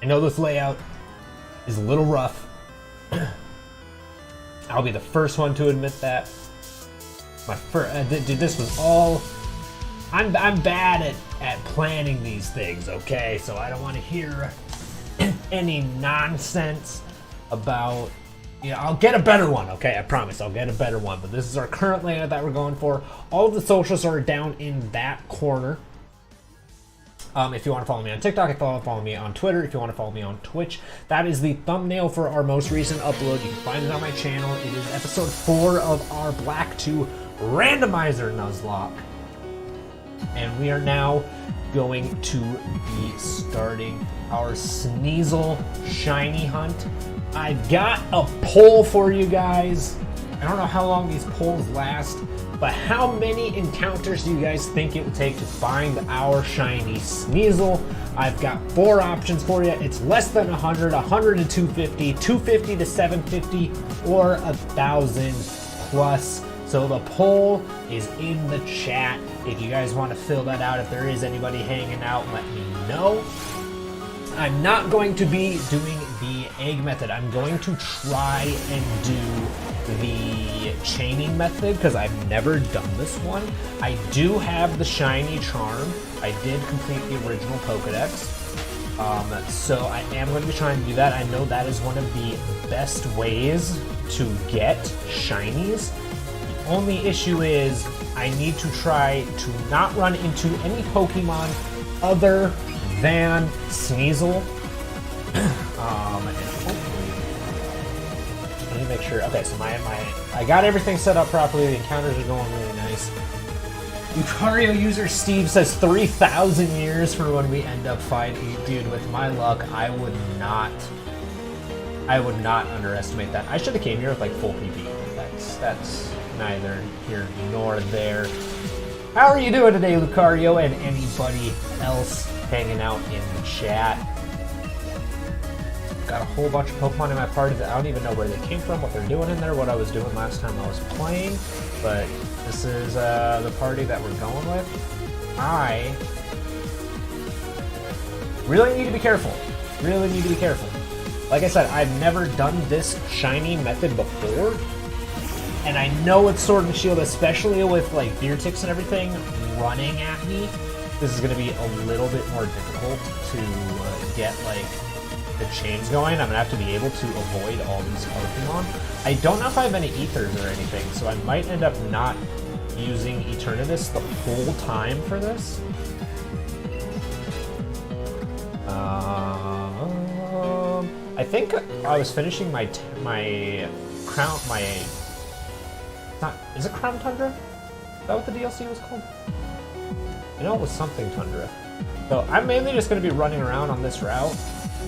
I know this layout is a little rough. I'll be the first one to admit that. Dude, this was all... I'm bad at planning these things, okay? So I don't want to hear any nonsense about... I'll get a better one, okay? I promise I'll get a better one. But this is our current layout that we're going for. All of the socials are down in that corner. If you want to follow me on TikTok, if you want to follow me on Twitter, if you want to follow me on Twitch, that is the thumbnail for our most recent upload. You can find it on my channel. It is episode 4 of our Black 2 Randomizer Nuzlocke. And we are now going to be starting our Sneasel Shiny Hunt. I've got a poll for you guys. I don't know how long these polls last, but how many encounters do you guys think it would take to find our shiny Sneasel? I've got 4 options for you. It's less than 100, 100 to 250, 250 to 750, or 1,000 plus. So the poll is in the chat. If you guys want to fill that out, if there is anybody hanging out, let me know. I'm not going to be doing the egg method. I'm going to try and do the chaining method because I've never done this one. I do have the shiny charm. I did complete the original Pokedex. So I am going to be trying to do that. I know that is one of the best ways to get shinies. The only issue is I need to try to not run into any Pokemon other than Sneasel. And hopefully, let me make sure. Okay, so I got everything set up properly. The encounters are going really nice. Lucario user Steve says 3,000 years for when we end up fighting. Dude, with my luck, I would not underestimate that. I should have came here with like full PP. That's neither here nor there. How are you doing today, Lucario, and anybody else hanging out in the chat? Got a whole bunch of Pokemon in my party that I don't even know where they came from, what they're doing in there, what I was doing last time I was playing, but this is the party that we're going with. I really need to be careful. Really need to be careful. Like I said, I've never done this shiny method before, and I know with Sword and Shield, especially with like Beertix and everything running at me, this is going to be a little bit more difficult to get like the chains going. I'm going to have to be able to avoid all these Pokemon. I don't know if I have any Ethers or anything, so I might end up not using Eternatus the whole time for this. I think I was finishing my crown, is it Crown Tundra? Is that what the DLC was called? I know it was something Tundra. So I'm mainly just going to be running around on this route,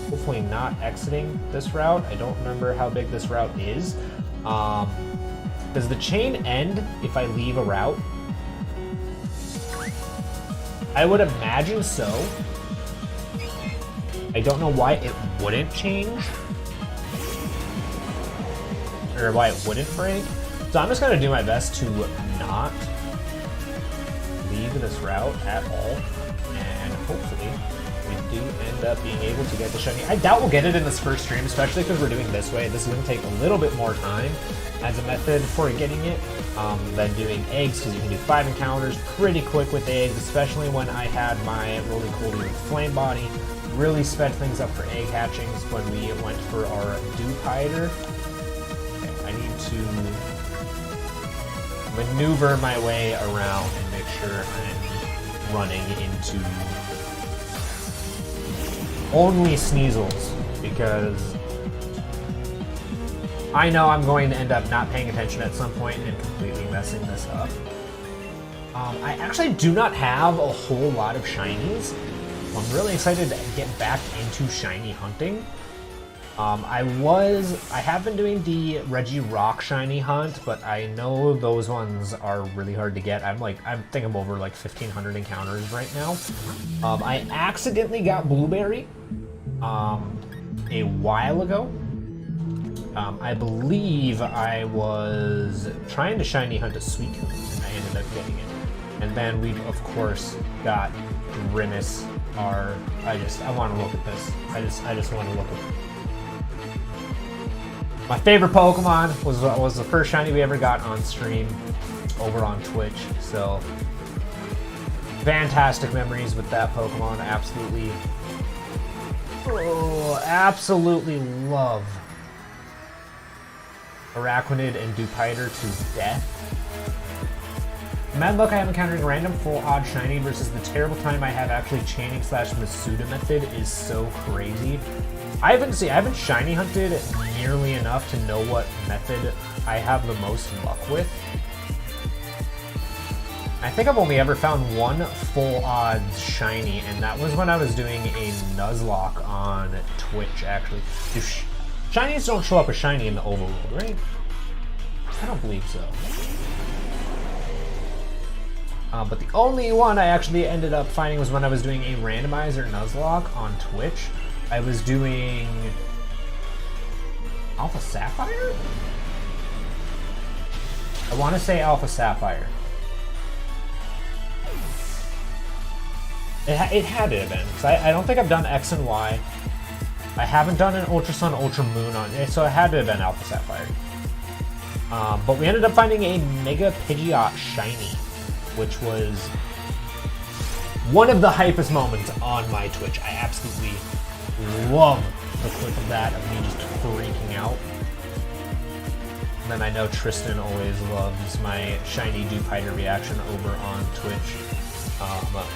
hopefully not exiting this route. I don't remember how big this route is. Does the chain end if I leave a route? I would imagine so. I don't know why it wouldn't change, or why it wouldn't break. So I'm just going to do my best to not leave this route at all, and hopefully we do end up being able to get the shiny. I doubt we'll get it in this first stream, especially because we're doing this way. This is going to take a little bit more time as a method for getting it than doing eggs, because you can do 5 encounters pretty quick with eggs, especially when I had my Roly Coly with Flame Body. Really sped things up for egg hatchings when we went for our Duke Hider. Okay, I need to maneuver my way around and make sure I'm running into only Sneasels, because I know I'm going to end up not paying attention at some point and completely messing this up. I actually do not have a whole lot of shinies. I'm really excited to get back into shiny hunting. I have been doing the Regirock shiny hunt, but I know those ones are really hard to get. I think I'm over like 1,500 encounters right now. I accidentally got Blueberry a while ago. I believe I was trying to shiny hunt a Suicune, and I ended up getting it. And then we, of course, got Grimace are, I want to look at this. I just want to look at it. My favorite Pokemon was the first shiny we ever got on stream over on Twitch. So fantastic memories with that Pokemon. Absolutely love Araquanid and Dewpider to death. Mad luck I have encountering random full odd shiny versus the terrible time I have actually chaining / Masuda method is so crazy. I haven't shiny hunted nearly enough to know what method I have the most luck with. I think I've only ever found one full odds shiny, and that was when I was doing a Nuzlocke on Twitch, actually. Shinies don't show up as shiny in the overworld, right? I don't believe so. But the only one I actually ended up finding was when I was doing a randomizer Nuzlocke on Twitch. I was doing Alpha Sapphire? I want to say Alpha Sapphire. It had to have been, because I don't think I've done X and Y. I haven't done an Ultra Sun, Ultra Moon on it, so it had to have been Alpha Sapphire. But we ended up finding a Mega Pidgeot shiny, which was one of the hypest moments on my Twitch. I absolutely love the clip of that, of me just freaking out. And then I know Tristan always loves my shiny Dewpider reaction over on Twitch,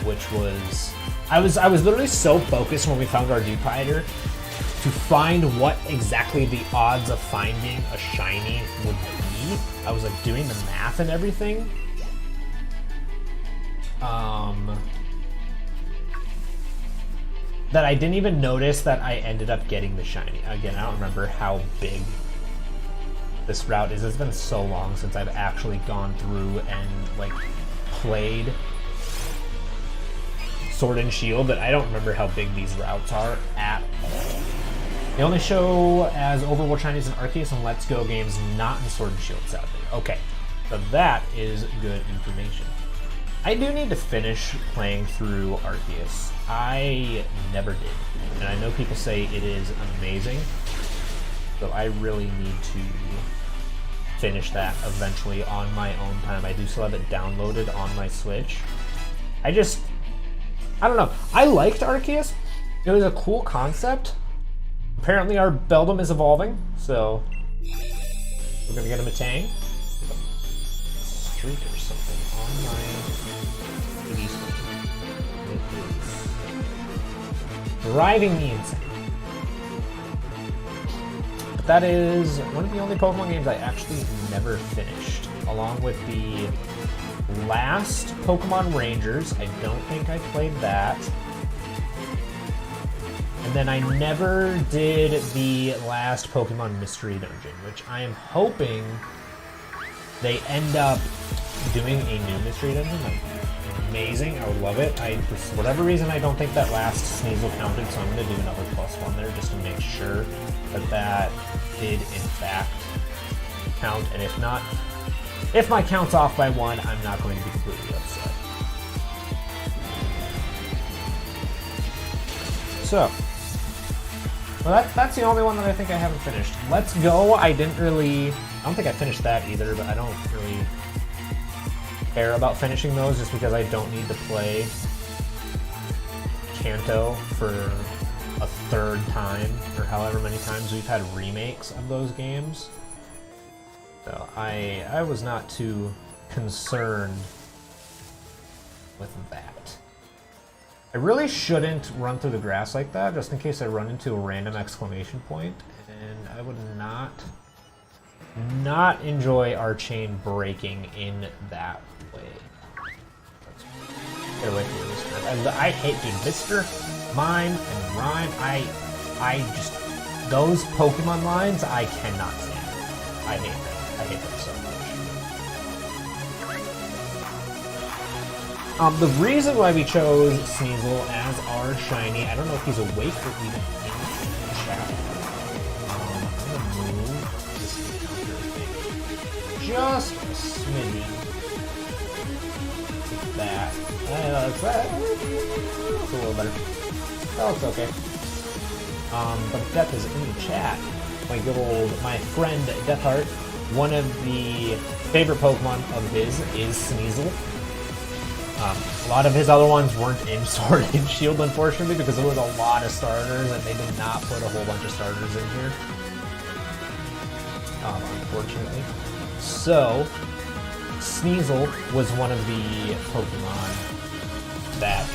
which was... I was literally so focused when we found our Dewpider to find what exactly the odds of finding a shiny would be. I was like doing the math and everything. That I didn't even notice that I ended up getting the shiny. Again, I don't remember how big this route is. It's been so long since I've actually gone through and like played Sword and Shield that I don't remember how big these routes are at all. They only show as Overworld Shinies in Arceus and Let's Go games, not in Sword and Shield, sadly. Okay, so that is good information. I do need to finish playing through Arceus. I never did, and I know people say it is amazing, so I really need to finish that eventually on my own time. I do still have it downloaded on my Switch. I don't know. I liked Arceus. It was a cool concept. Apparently our Beldum is evolving, so we're gonna get him a Tang. Streak or something on my TV screen. It is driving me insane. But that is one of the only Pokemon games I actually never finished, along with the last Pokemon Rangers. I don't think I played that. And then I never did the last Pokemon Mystery Dungeon, which I am hoping they end up doing a new Mystery Dungeon. That would be amazing. I would love it. For whatever reason, I don't think that last Sneasel counted, so I'm going to do another +1 there just to make sure that that did in fact count. And if not, if my count's off by 1, I'm not going to be completely upset. So, well, that's the only one that I think I haven't finished. Let's Go, I don't think I finished that either, but I don't really care about finishing those just because I don't need to play Kanto for a third time, or however many times we've had remakes of those games. So I was not too concerned with that. I really shouldn't run through the grass like that, just in case I run into a random exclamation point, and I would not enjoy our chain breaking in that way. Let's get away from this. I hate, dude, Mr. Mime and Rhyme, I just, those Pokemon lines, I cannot stand. I hate them. I hate them so much. The reason why we chose Sneasel as our shiny, I don't know if he's awake or even in the chat. I'm gonna move this encounter thing just a smidgen. that. That's a little better. Oh, it's okay. But Death is in the chat. My friend Deathheart, one of the favorite Pokemon of his is Sneasel. A lot of his other ones weren't in Sword and Shield, unfortunately, because there was a lot of starters, and they did not put a whole bunch of starters in here. Unfortunately. So, Sneasel was one of the Pokemon that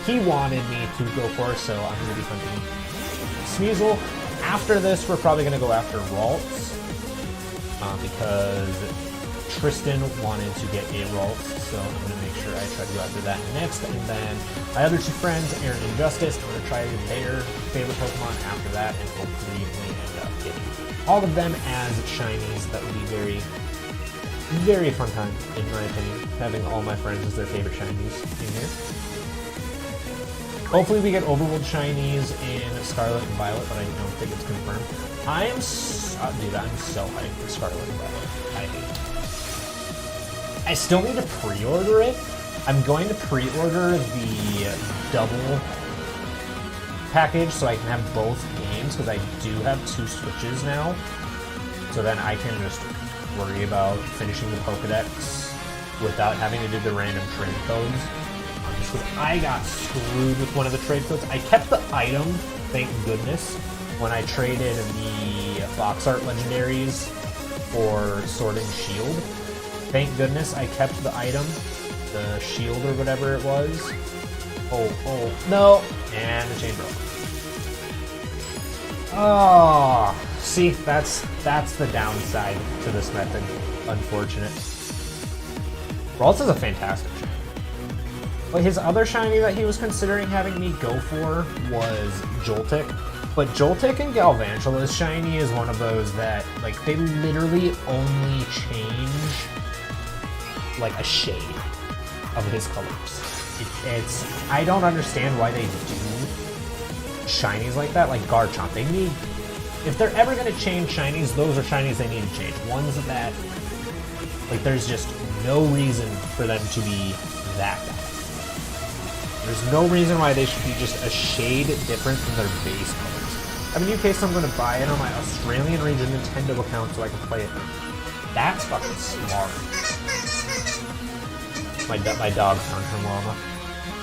he wanted me to go for, so I'm going to be hunting Sneasel. After this, we're probably going to go after Ralts, because Tristan wanted to get a Ralts, so I'm going to make sure I try to go after that next. And then my other two friends, Aaron and Justice, I'm going to try their favorite Pokemon after that, and hopefully we end up getting all of them as shinies. That would be very, very fun time, in my opinion, having all my friends as their favorite shinies in here. Hopefully we get Overworld shinies in Scarlet and Violet, but I don't think it's confirmed. I'm so hyped for Scarlet and Violet. I hate it. I still need to pre-order it. I'm going to pre-order the double package so I can have both games, because I do have 2 Switches now. So then I can just worry about finishing the Pokedex without having to do the random trade codes. Because I got screwed with one of the trade codes. I kept the item, thank goodness, when I traded the box art legendaries for Sword and Shield. Thank goodness I kept the item, the shield or whatever it was. Oh, no! And the chain broke. Oh, see, that's the downside to this method. Unfortunate. Ralts is a fantastic shiny. But his other shiny that he was considering having me go for was Joltik. But Joltik and Galvantula's shiny is one of those that, like, they literally only change, like, a shade of his colors. I don't understand why they do shinies like that, like Garchomp. They need, if they're ever going to change shinies, those are shinies they need to change. Ones that, like, there's just no reason for them to be that bad. There's no reason why they should be just a shade different from their base colors. I mean, in case I'm going to buy it on my Australian region Nintendo account so I can play it. That's fucking smart. My dog found her llama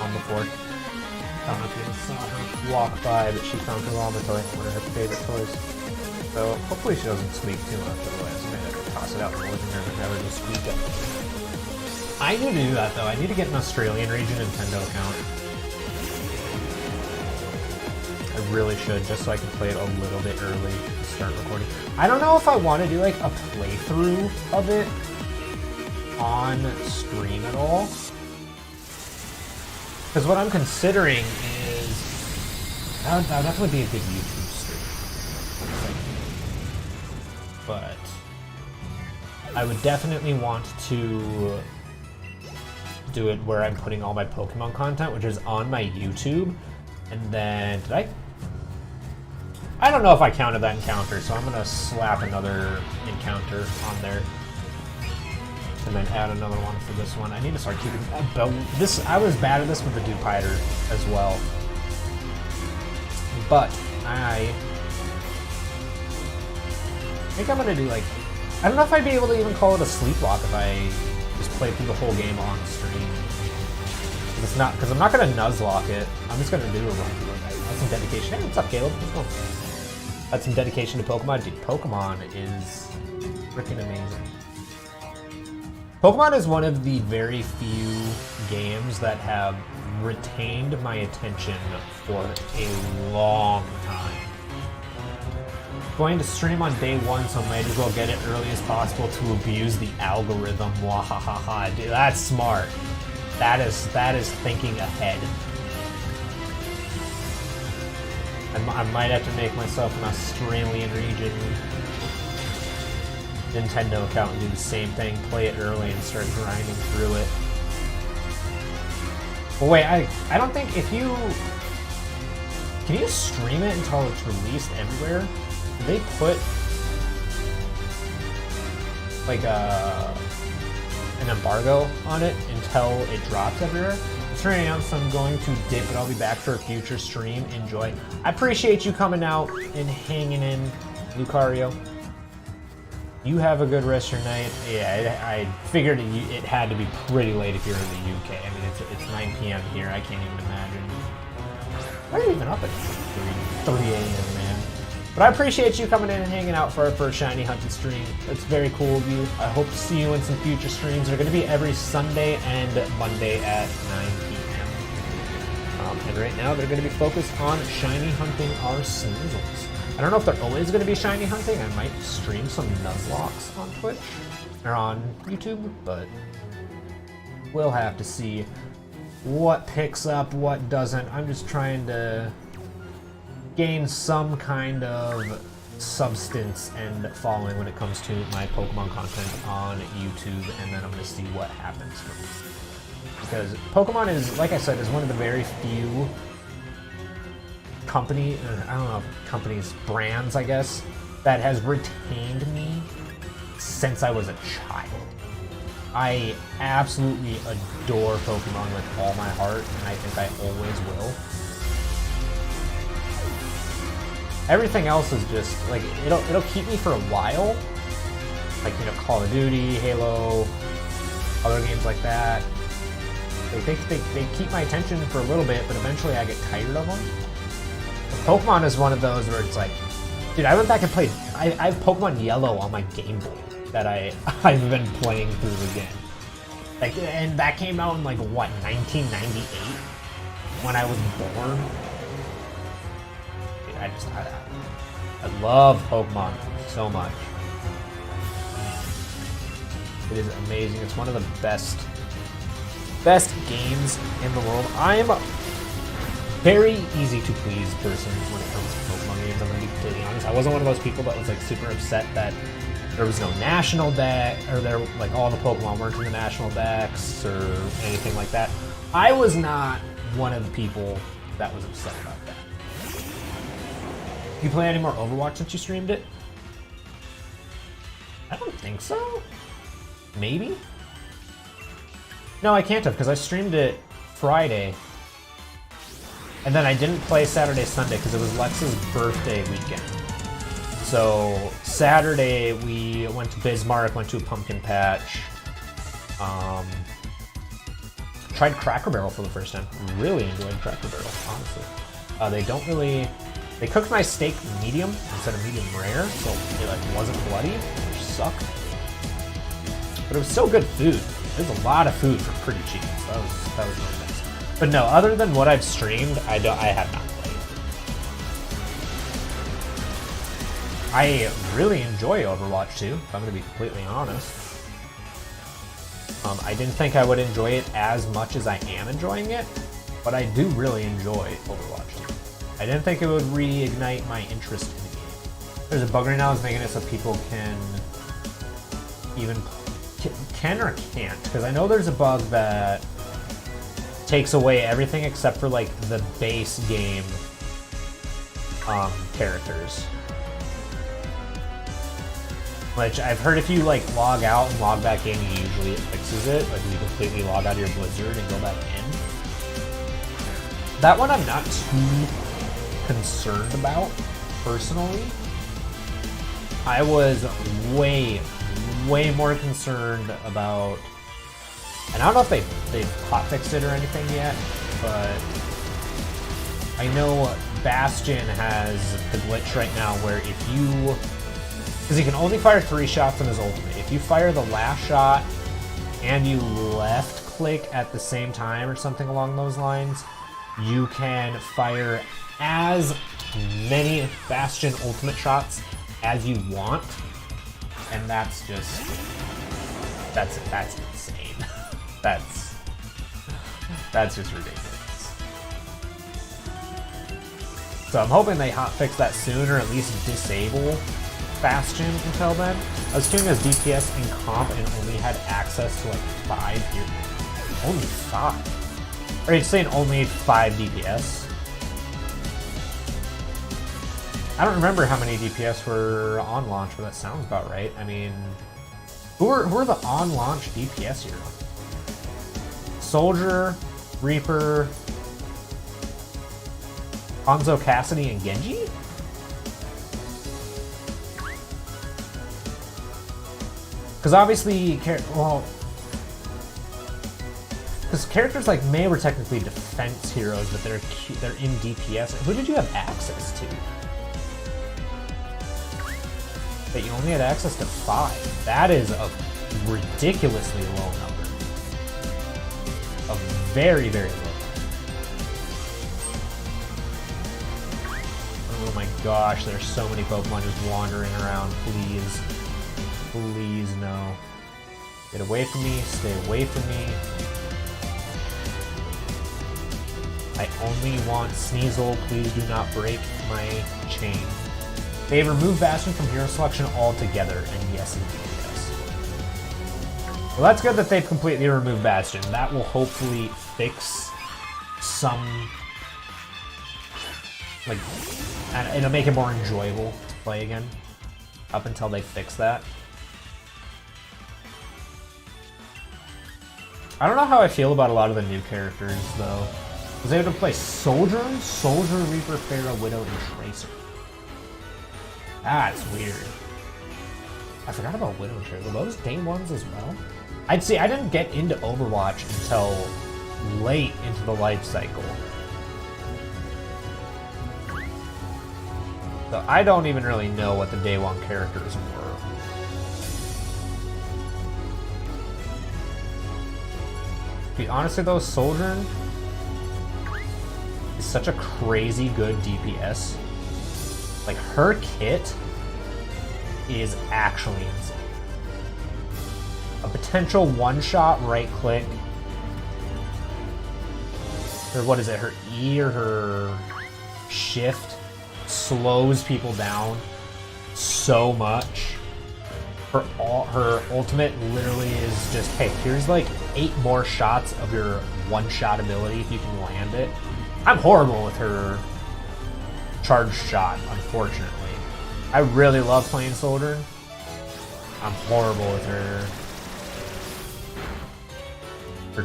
on the floor. I don't know if you saw her walk by, but she found her llama toy, one of her favorite toys. So hopefully she doesn't squeak too much, otherwise I might have to toss it out in the living room and have her just squeak up. I need to do that though. I need to get an Australian region Nintendo account. I really should, just so I can play it a little bit early to start recording. I don't know if I want to do like a playthrough of it on stream at all. Because what I'm considering is that would definitely be a good YouTube stream. But I would definitely want to do it where I'm putting all my Pokemon content, which is on my YouTube. And then, I don't know if I counted that encounter, so I'm gonna slap another encounter on there. And then add another one for this one. I need to start keeping this. I was bad at this with the Dupiter as well. But I think I'm gonna do like, I don't know if I'd be able to even call it a sleepwalk if I just play through the whole game on stream. It's not, because I'm not gonna Nuzlocke it. I'm just gonna do a run through it. That's some dedication. Hey, what's up, Caleb? Let's go. That's some dedication to Pokemon. Dude, Pokemon is freaking amazing. Pokemon is one of the very few games that have retained my attention for a long time. Going to stream on day 1, so I might as well get it early as possible to abuse the algorithm. Wahahaha, dude, that's smart. That is thinking ahead. I might have to make myself an Australian region Nintendo account and do the same thing, play it early and start grinding through it. But wait, I don't think if you... Can you stream it until it's released everywhere? Do they put like an embargo on it until it drops everywhere. It's 3 a.m., so I'm going to dip, but I'll be back for a future stream. Enjoy. I appreciate you coming out and hanging in, Lucario. You have a good rest of your night. Yeah, I figured it had to be pretty late if you're in the UK. I mean, it's 9 p.m. here. I can't even imagine. Why are you even up at 3 a.m., man? But I appreciate you coming in and hanging out for our first Shiny Hunted stream. It's very cool of you. I hope to see you in some future streams. They're going to be every Sunday and Monday at 9 p.m. And right now they're going to be focused on shiny hunting our Sneasels. I don't know if they're always going to be shiny hunting. I might stream some Nuzlocke on Twitch or on YouTube, but we'll have to see what picks up, what doesn't. I'm just trying to gain some kind of substance and following when it comes to my Pokemon content on YouTube, and then I'm going to see what happens from it. Because Pokemon is, like I said, is one of the very few brands, I guess, that has retained me since I was a child. I absolutely adore Pokemon with all my heart, and I think I always will. Everything else is just like it'll keep me for a while, like, you know, Call of Duty, Halo, other games like that. They keep my attention for a little bit, but eventually I get tired of them. Pokemon is one of those where it's like, dude, I went back and played. I have Pokemon Yellow on my Game Boy that I've been playing through again. Like, and that came out in like what, 1998, when I was born. Dude, I love Pokemon so much. It is amazing. It's one of the best games in the world. I am a very easy to please person when it comes to Pokemon games. I'm gonna be completely honest. I wasn't one of those people that was like super upset that there was no national deck, or there like all the Pokemon weren't in the national decks or anything like that. I was not one of the people that was upset about that. You play any more Overwatch since you streamed it? I don't think so. Maybe? No, I can't have, because I streamed it Friday. And then I didn't play Saturday, Sunday, because it was Lex's birthday weekend. So Saturday, we went to Bismarck, went to a pumpkin patch. Tried Cracker Barrel for the first time. Really enjoyed Cracker Barrel, honestly. They cooked my steak medium instead of medium rare, so it like wasn't bloody, which sucked. But it was still good food. There's a lot of food for pretty cheap. So that was really nice. But no, other than what I've streamed, I have not played. I really enjoy Overwatch 2, if I'm going to be completely honest. I didn't think I would enjoy it as much as I am enjoying it, but I do really enjoy Overwatch 2. I didn't think it would reignite my interest in the game. There's a bug right now that's making it so people can or can't, because I know there's a bug that takes away everything except for like the base game characters. Which I've heard if you like log out and log back in, usually it fixes it. Like you completely log out of your Blizzard and go back in. That one I'm not too concerned about, personally. I was way more concerned about, and I don't know if they've hotfixed it or anything yet, but I know Bastion has the glitch right now where if you, because he can only fire 3 shots in his ultimate. If you fire the last shot and you left click at the same time or something along those lines, you can fire as many Bastion ultimate shots as you want, and that's just that's insane. that's just ridiculous. So I'm hoping they hotfix that soon, or at least disable Bastion until then. I was doing his DPS in comp and only had access to like 5 here. Only 5? Are you saying only 5 DPS? I don't remember how many DPS were on launch, but that sounds about right. I mean, Who are the on-launch DPS heroes? Soldier, Reaper, Hanzo, Cassidy, and Genji? Because obviously, well, because characters like Mei were technically defense heroes, but they're in DPS. Who did you have access to? But you only had access to 5. That is a ridiculously low number. A very, very low. Oh my gosh, there's so many Pokemon just wandering around. Please. Please, no. Get away from me. Stay away from me. I only want Sneasel. Please do not break my chain. They've removed Bastion from hero selection altogether, and yes, indeed, yes. Well, that's good that they've completely removed Bastion. That will hopefully fix some, like, and it'll make it more enjoyable to play again, up until they fix that. I don't know how I feel about a lot of the new characters, though. I was able to play Soldier, Reaper, Pharaoh, Widow, and Tracer. That's weird. I forgot about Widow and Tracer. Were those day ones as well? I'd say I didn't get into Overwatch until late into the life cycle. So I don't even really know what the day one characters were. Honestly though, Sojourn is such a crazy good DPS. Like, her kit is actually insane. A potential one-shot right-click. Or what is it, her E or her shift slows people down so much. Her ultimate literally is just, hey, here's like 8 more shots of your one-shot ability if you can land it. I'm horrible with her charge shot, unfortunately. I really love playing Soldier. I'm horrible with her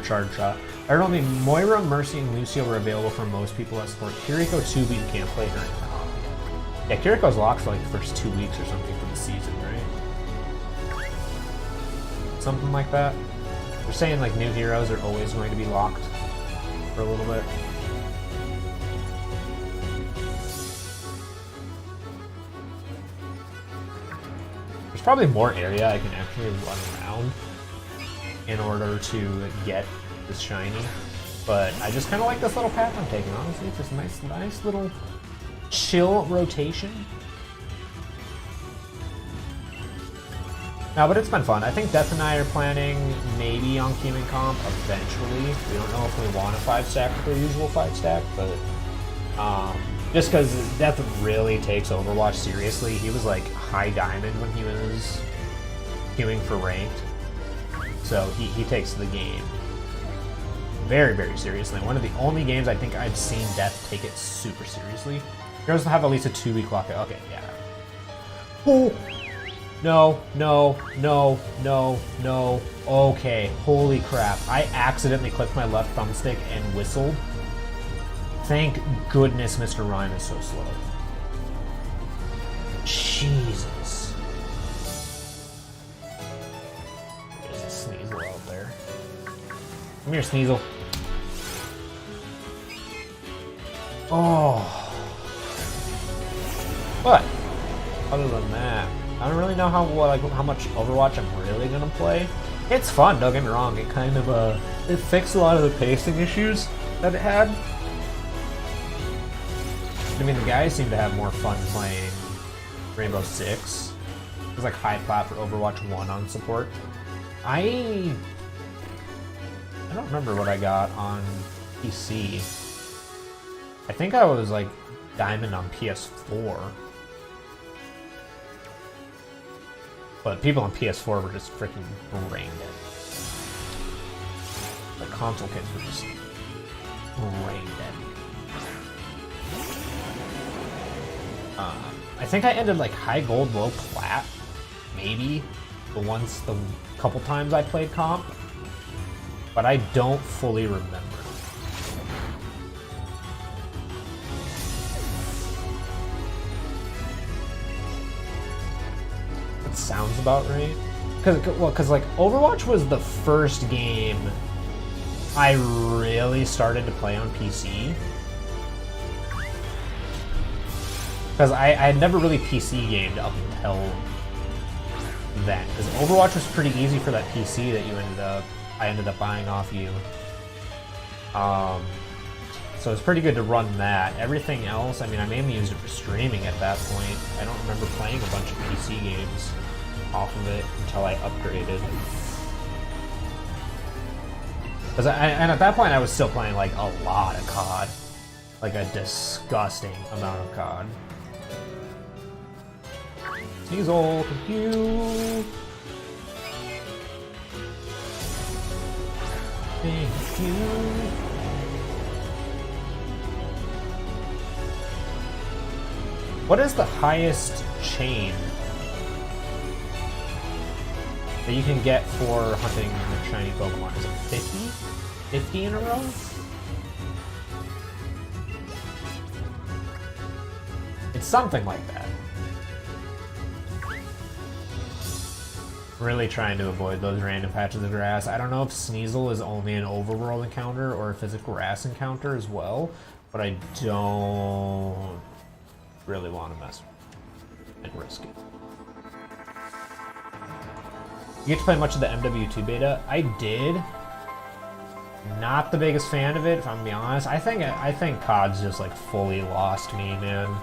charge shot. I don't know, Moira, Mercy, and Lucio were available for most people that support Kiriko too, but you can't play her now. Yeah, Kiriko's locked for like the first 2 weeks or something for the season, right? Something like that. They're saying like new heroes are always going to be locked for a little bit. There's probably more area I can actually run around in order to get this shiny, but I just kind of like this little path I'm taking. Honestly, it's just nice little chill rotation. No, but it's been fun. I think Death and I are planning maybe on Human Comp eventually. We don't know if we want a 5-stack with our usual 5-stack, but just because Death really takes Overwatch seriously. He was like high diamond when he was queuing for ranked, so he takes the game very, very seriously. One of the only games I think I've seen Death take it super seriously. Heroes have at least a 2-week lockout. Okay, yeah. Oh. No. Okay, holy crap. I accidentally clicked my left thumbstick and whistled. Thank goodness Mr. Rhyme is so slow. Jesus. There's a Sneasel out there. Come here, Sneasel. Oh. But, other than that, I don't really know how much Overwatch I'm really gonna play. It's fun, don't get me wrong. It kind of it fixed a lot of the pacing issues that it had. I mean, the guys seem to have more fun playing Rainbow Six. It was like high plat for Overwatch 1 on support. I don't remember what I got on PC. I think I was like Diamond on PS4. But people on PS4 were just freaking brain dead. The console kids were just brain dead. I think I ended like high gold, low plat, maybe. the couple times I played comp, but I don't fully remember. That sounds about right. Because like Overwatch was the first game I really started to play on PC. Because I had never really PC gamed up until then. Because Overwatch was pretty easy for that PC that I ended up buying off you. So it's pretty good to run that. Everything else, I mean, I mainly used it for streaming at that point. I don't remember playing a bunch of PC games off of it until I upgraded. And at that point, I was still playing like a lot of COD. Like a disgusting amount of COD. Sneasel, compute. Thank you. What is the highest chain that you can get for hunting a shiny Pokemon? Is it 50? 50 in a row? It's something like that. Really trying to avoid those random patches of grass. I don't know if Sneasel is only an overworld encounter or if it's a grass encounter as well, but I don't really want to mess and risk it. You get to play much of the MW2 beta. I did. Not the biggest fan of it, if I'm gonna be honest. I think COD's just like fully lost me, man.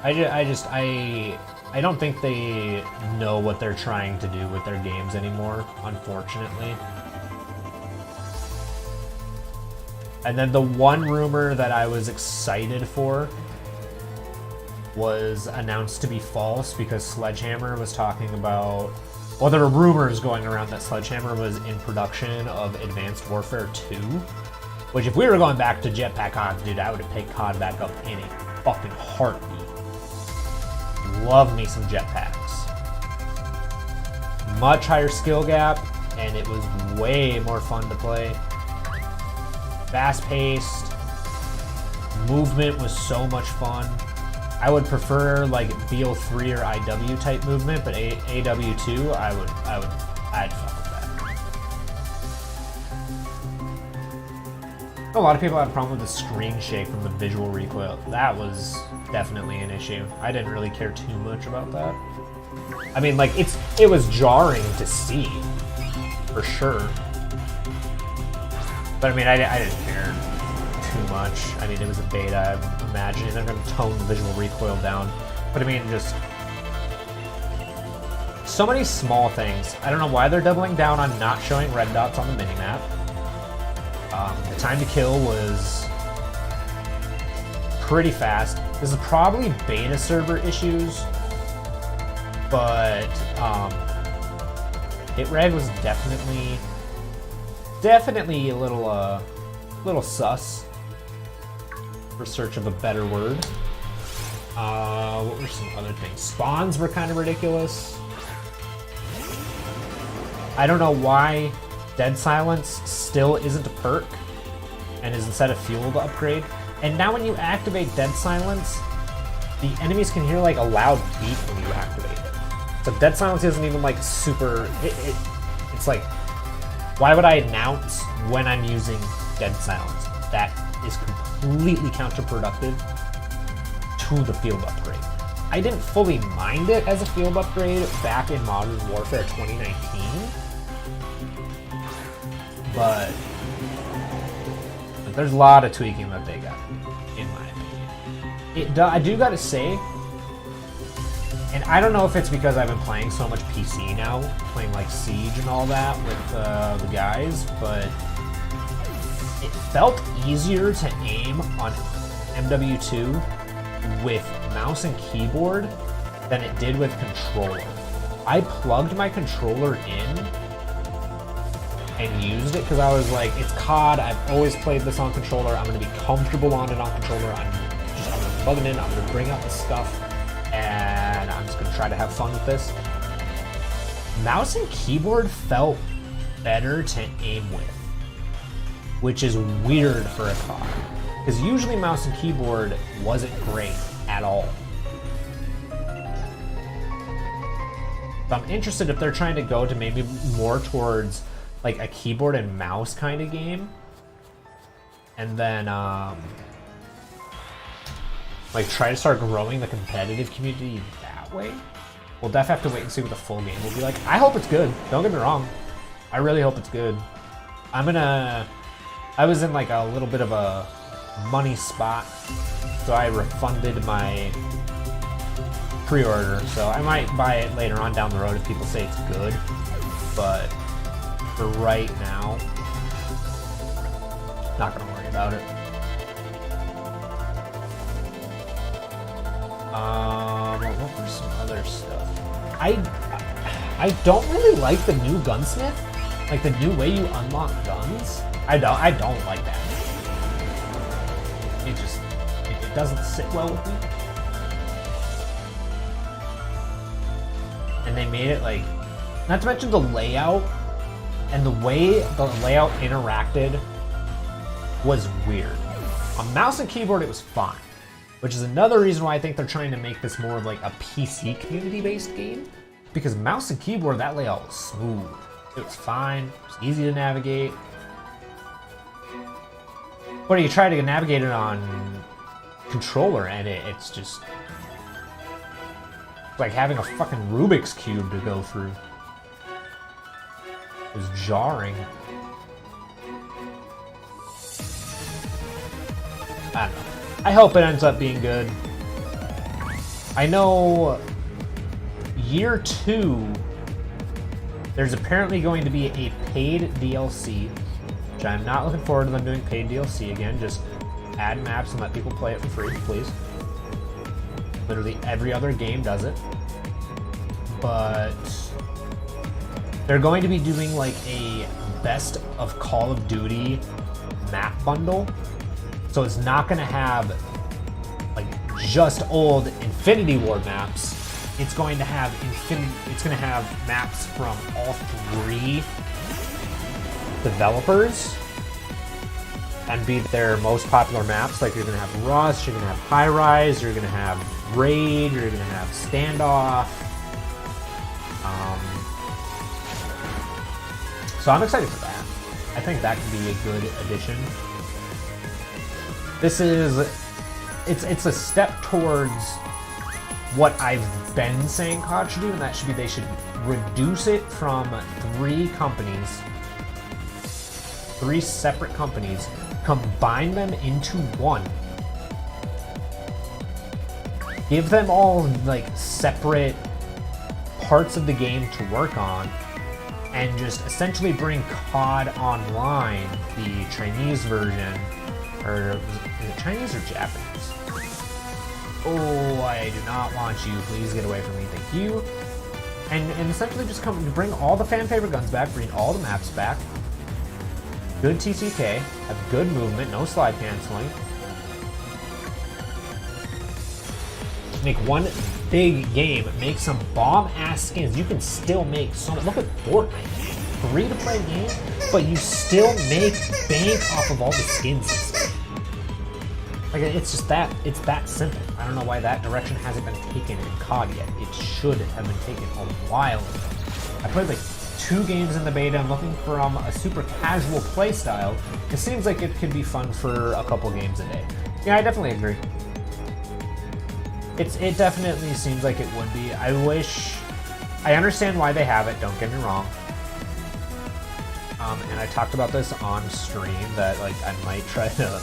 I don't think they know what they're trying to do with their games anymore, unfortunately. And then the one rumor that I was excited for was announced to be false because Sledgehammer was talking about... Well, there were rumors going around that Sledgehammer was in production of Advanced Warfare 2, which if we were going back to Jetpack COD, dude, I would have picked COD back up in a fucking heartbeat. Love me some jetpacks. Much higher skill gap, and it was way more fun to play. Fast-paced. Movement was so much fun. I would prefer like BO3 or IW type movement, but AW2, I'd fuck with that. A lot of people had a problem with the screen shake from the visual recoil. That was definitely an issue. I didn't really care too much about that. I mean, like it was jarring to see, for sure. But I mean, I didn't care too much. I mean, it was a beta. I'm imagining they're going to tone the visual recoil down. But I mean, just so many small things. I don't know why they're doubling down on not showing red dots on the minimap. The time to kill was pretty fast. This is probably beta server issues, but hit red was definitely a little sus, for search of a better word. What were some other things? Spawns were kind of ridiculous. I don't know why Dead Silence still isn't a perk and is instead a fuel to upgrade. And now when you activate Dead Silence, the enemies can hear like a loud beep when you activate it. So Dead Silence isn't even like super... It's like, why would I announce when I'm using Dead Silence? That is completely counterproductive to the field upgrade. I didn't fully mind it as a field upgrade back in Modern Warfare 2019, but there's a lot of tweaking that they got, in my opinion. I do gotta say, and I don't know if it's because I've been playing so much PC now, playing like Siege and all that with the guys, but it felt easier to aim on MW2 with mouse and keyboard than it did with controller. I plugged my controller in and used it because I was like, it's COD, I've always played this on controller, I'm going to be comfortable on it on controller, I'm going to plug it in, I'm going to bring out the stuff. and I'm just gonna try to have fun with this. Mouse and keyboard felt better to aim with, which is weird for a COD, because usually mouse and keyboard wasn't great at all. So I'm interested if they're trying to go to maybe more towards like a keyboard and mouse kind of game, and then like try to start growing the competitive community that way. We'll definitely have to wait and see what the full game will be like. I hope it's good. Don't get me wrong. I really hope it's good. I was in like a little bit of a money spot, so I refunded my pre-order. So I might buy it later on down the road if people say it's good. But for right now, not gonna worry about it. What was some other stuff? I don't really like the new gunsmith, like the new way you unlock guns. I don't like that. It doesn't sit well with me. And they made it like, not to mention the layout and the way the layout interacted was weird. On mouse and keyboard, it was fine, which is another reason why I think they're trying to make this more of like a PC community-based game, because mouse and keyboard, that layout was smooth. It was fine, it was easy to navigate. But you try to navigate it on controller and it's just like having a fucking Rubik's Cube to go through. It was jarring. I don't know. I hope it ends up being good. I know year 2, there's apparently going to be a paid DLC, which I'm not looking forward to them doing paid DLC again. Just add maps and let people play it for free, please. Literally every other game does it. But they're going to be doing like a best of Call of Duty map bundle. So it's not going to have like just old Infinity Ward maps. It's going to have maps from all 3 developers and be their most popular maps. Like you're going to have Rust, you're going to have High Rise, you're going to have Raid, you're going to have Standoff. So I'm excited for that. I think that could be a good addition. It's a step towards what I've been saying COD should do, and that should be they should reduce it from 3 companies, 3 separate companies, combine them into one. Give them all like separate parts of the game to work on, and just essentially bring COD Online, the Chinese version, or is it Chinese or Japanese? Oh, I do not want you. Please get away from me. Thank you. And essentially just come to bring all the fan favorite guns back, bring all the maps back. Good TCK, have good movement, no slide canceling. Make one big game, make some bomb-ass skins. You can still make so much. Look at Fortnite, free-to-play game, but you still make bank off of all the skins. Like, it's that simple. I don't know why that direction hasn't been taken in COD yet. It should have been taken a while ago. I played like 2 games in the beta. I'm looking for a super casual play style. It seems like it could be fun for a couple games a day. Yeah, I definitely agree. It definitely seems like it would be. I understand why they have it, don't get me wrong. And I talked about this on stream that like I might try to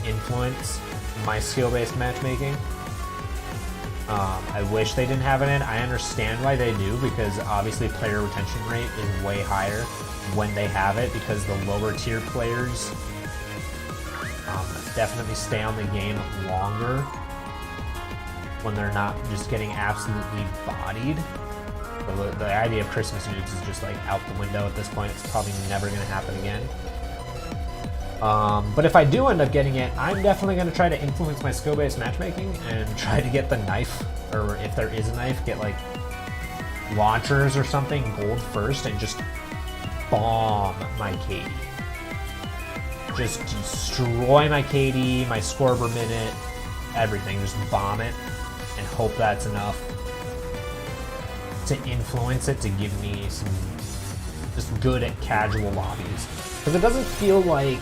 influence my skill-based matchmaking. I wish they didn't have it in. I understand why they do, because obviously player retention rate is way higher when they have it, because the lower tier players definitely stay on the game longer when they're not just getting absolutely bodied. The idea of Christmas nudes is just like out the window at this point. It's probably never going to happen again. But if I do end up getting it, I'm definitely going to try to influence my skill-based matchmaking and try to get the knife or if there is a knife, get like launchers or something gold first and just bomb my KD. Just destroy my KD, my score per minute, everything. Just bomb it and hope that's enough to influence it to give me some just good at casual lobbies. Because it doesn't feel like,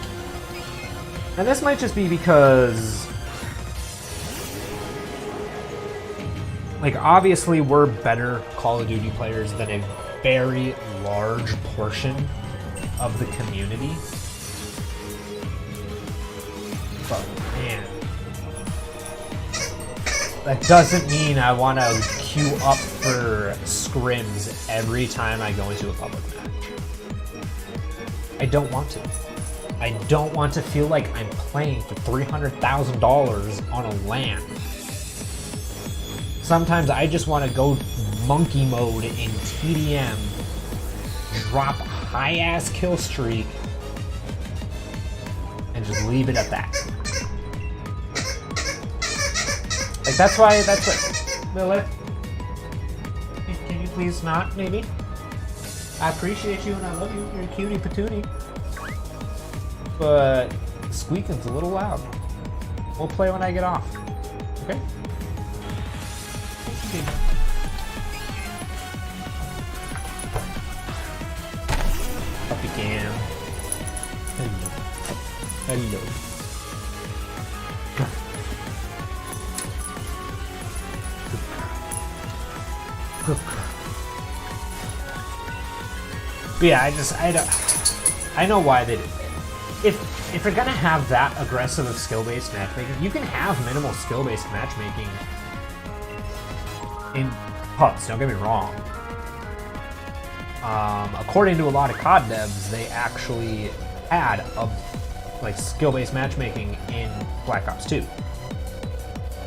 and this might just be because, like, obviously we're better Call of Duty players than a very large portion of the community. But man, that doesn't mean I want to queue up for scrims every time I go into a public match. I don't want to. I don't want to feel like I'm playing for $300,000 on a LAN. Sometimes I just want to go monkey mode in TDM, drop a high-ass kill streak, and just leave it at that. Like, that's what... Miller, can you please not, maybe? I appreciate you and I love you. You're a cutie patootie. But squeaking's a little loud. We'll play when I get off. Okay? Puppy cam. Hello. But yeah, I know why they did. If you're gonna have that aggressive of skill-based matchmaking, you can have minimal skill-based matchmaking in pubs, don't get me wrong. According to a lot of COD devs, they actually had like skill-based matchmaking in Black Ops 2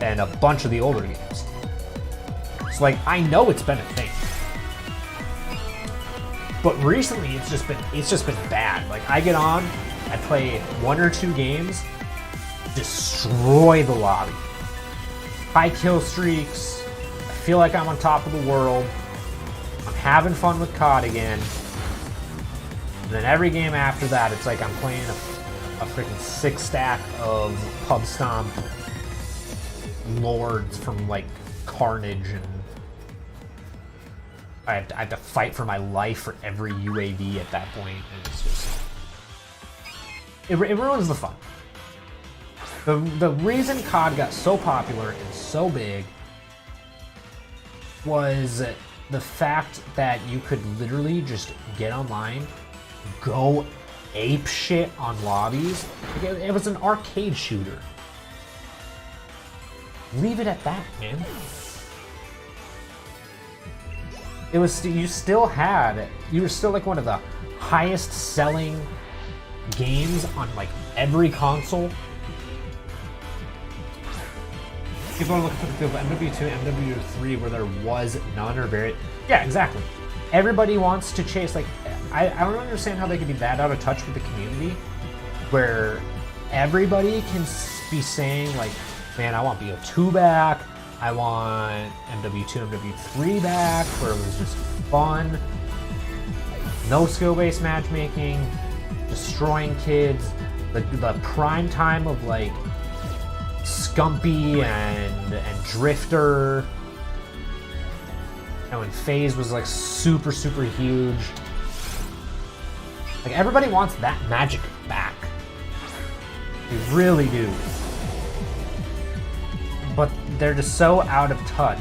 and a bunch of the older games. So like, I know it's been a thing. But recently it's just been bad. Like, I get on, I play 1 or 2 games, destroy the lobby. High kill streaks, I feel like I'm on top of the world, I'm having fun with COD again, and then every game after that, it's like I'm playing a freaking 6-stack of Pub Stomp lords from like Carnage, and I have to fight for my life for every UAV at that point, and it's just... It ruins the fun. The reason COD got so popular and so big was the fact that you could literally just get online, go ape shit on lobbies. It was an arcade shooter. Leave it at that, man. It was, you were still like one of the highest selling games on like every console. People are looking for the field, but MW2, MW3, where there was none or very... Yeah, exactly. Everybody wants to chase, like, I don't understand how they could be that out of touch with the community, where everybody can be saying, like, man, I want BO2 back, I want MW2, MW3 back, where it was just fun, no skill-based matchmaking, destroying kids, the prime time of, like, Scumpy and Drifter, and when FaZe was like super huge. Like, everybody wants that magic back. They really do. But they're just so out of touch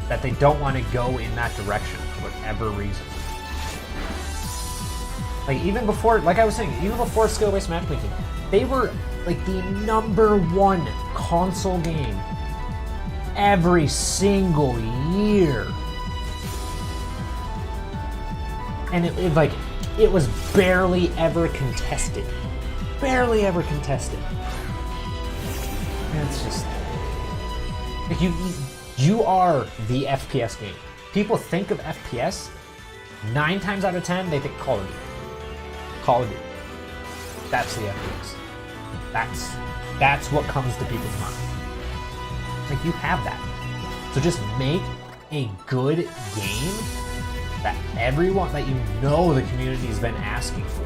that they don't want to go in that direction for whatever reason. Like, even before, like I was saying, even before skill-based matchmaking, they were like the #1 console game every single year. And it was barely ever contested. Barely ever contested. And it's just, like, you are the FPS game. People think of FPS, 9 times out of 10, they think Call of Duty. Call of Duty. That's the FPS. That's what comes to people's mind. Like, you have that. So just make a good game that everyone, that you know the community's been asking for.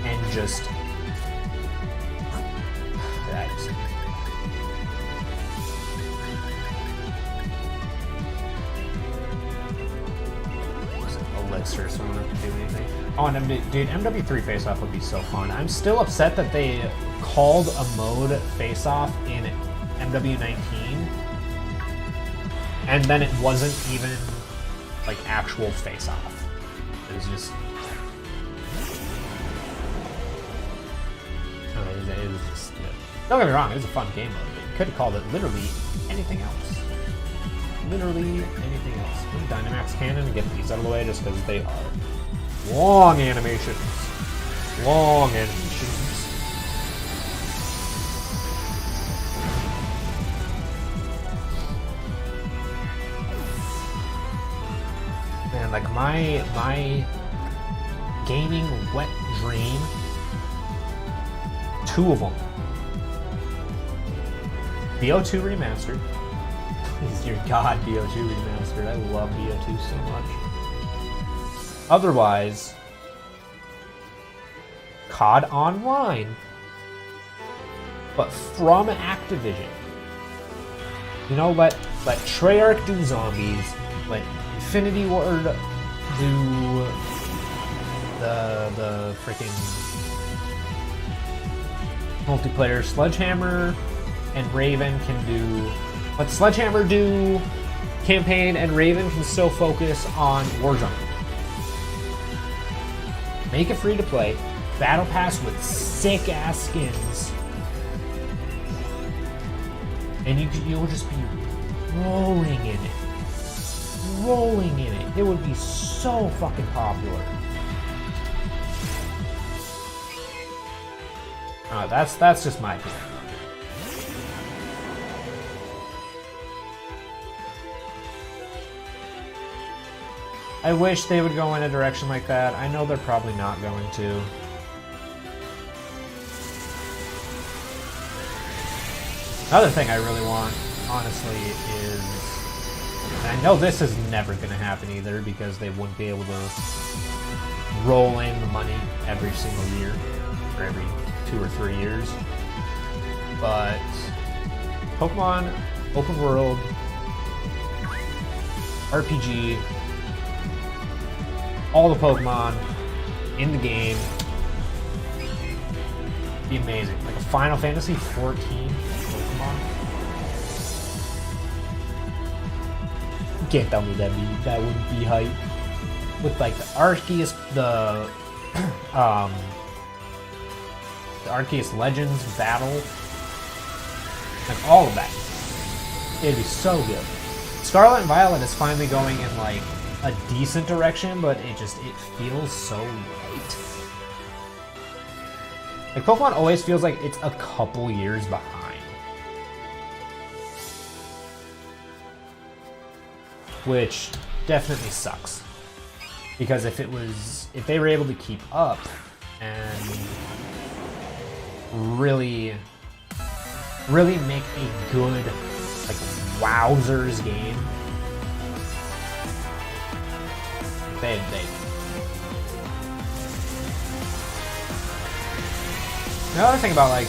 And just... That's... Elixir, so I don't have to do anything. Oh, and dude, MW3 Face-Off would be so fun. I'm still upset that they called a mode Face-Off in MW19, and then it wasn't even like actual Face-Off. It was just... It was just... Don't get me wrong, it was a fun game mode, but you could have called it literally anything else. Literally anything else. Dynamax Cannon and get these out of the way just because they are long animations. Long animations. Man, like my gaming wet dream, 2 of them. BO2 Remastered. Please, dear God, BO2 Remastered. I love BO2 so much. Otherwise, COD Online, but from Activision. You know, let Treyarch do zombies, let Infinity Ward do the freaking multiplayer. Sledgehammer and Raven can do... Let Sledgehammer do campaign, and Raven can still focus on Warzone. Make it free to play. Battle Pass with sick ass skins, and you'll just be rolling in it. Rolling in it. It would be so fucking popular. That's just my opinion. I wish they would go in a direction like that. I know they're probably not going to. Another thing I really want, honestly, is... And I know this is never going to happen either, because they wouldn't be able to roll in the money every single year, or every 2 or 3 years. But Pokemon Open World RPG, all the Pokemon in the game, be amazing. Like a Final Fantasy 14 Pokemon. You can't tell me that wouldn't be hype. With like the Arceus, the Arceus Legends battle, like all of that. It'd be so good. Scarlet and Violet is finally going in like a decent direction, but it feels so right. Like Pokemon always feels like it's a couple years behind, which definitely sucks. Because if they were able to keep up and really make a good like wowzers game, they the other thing about like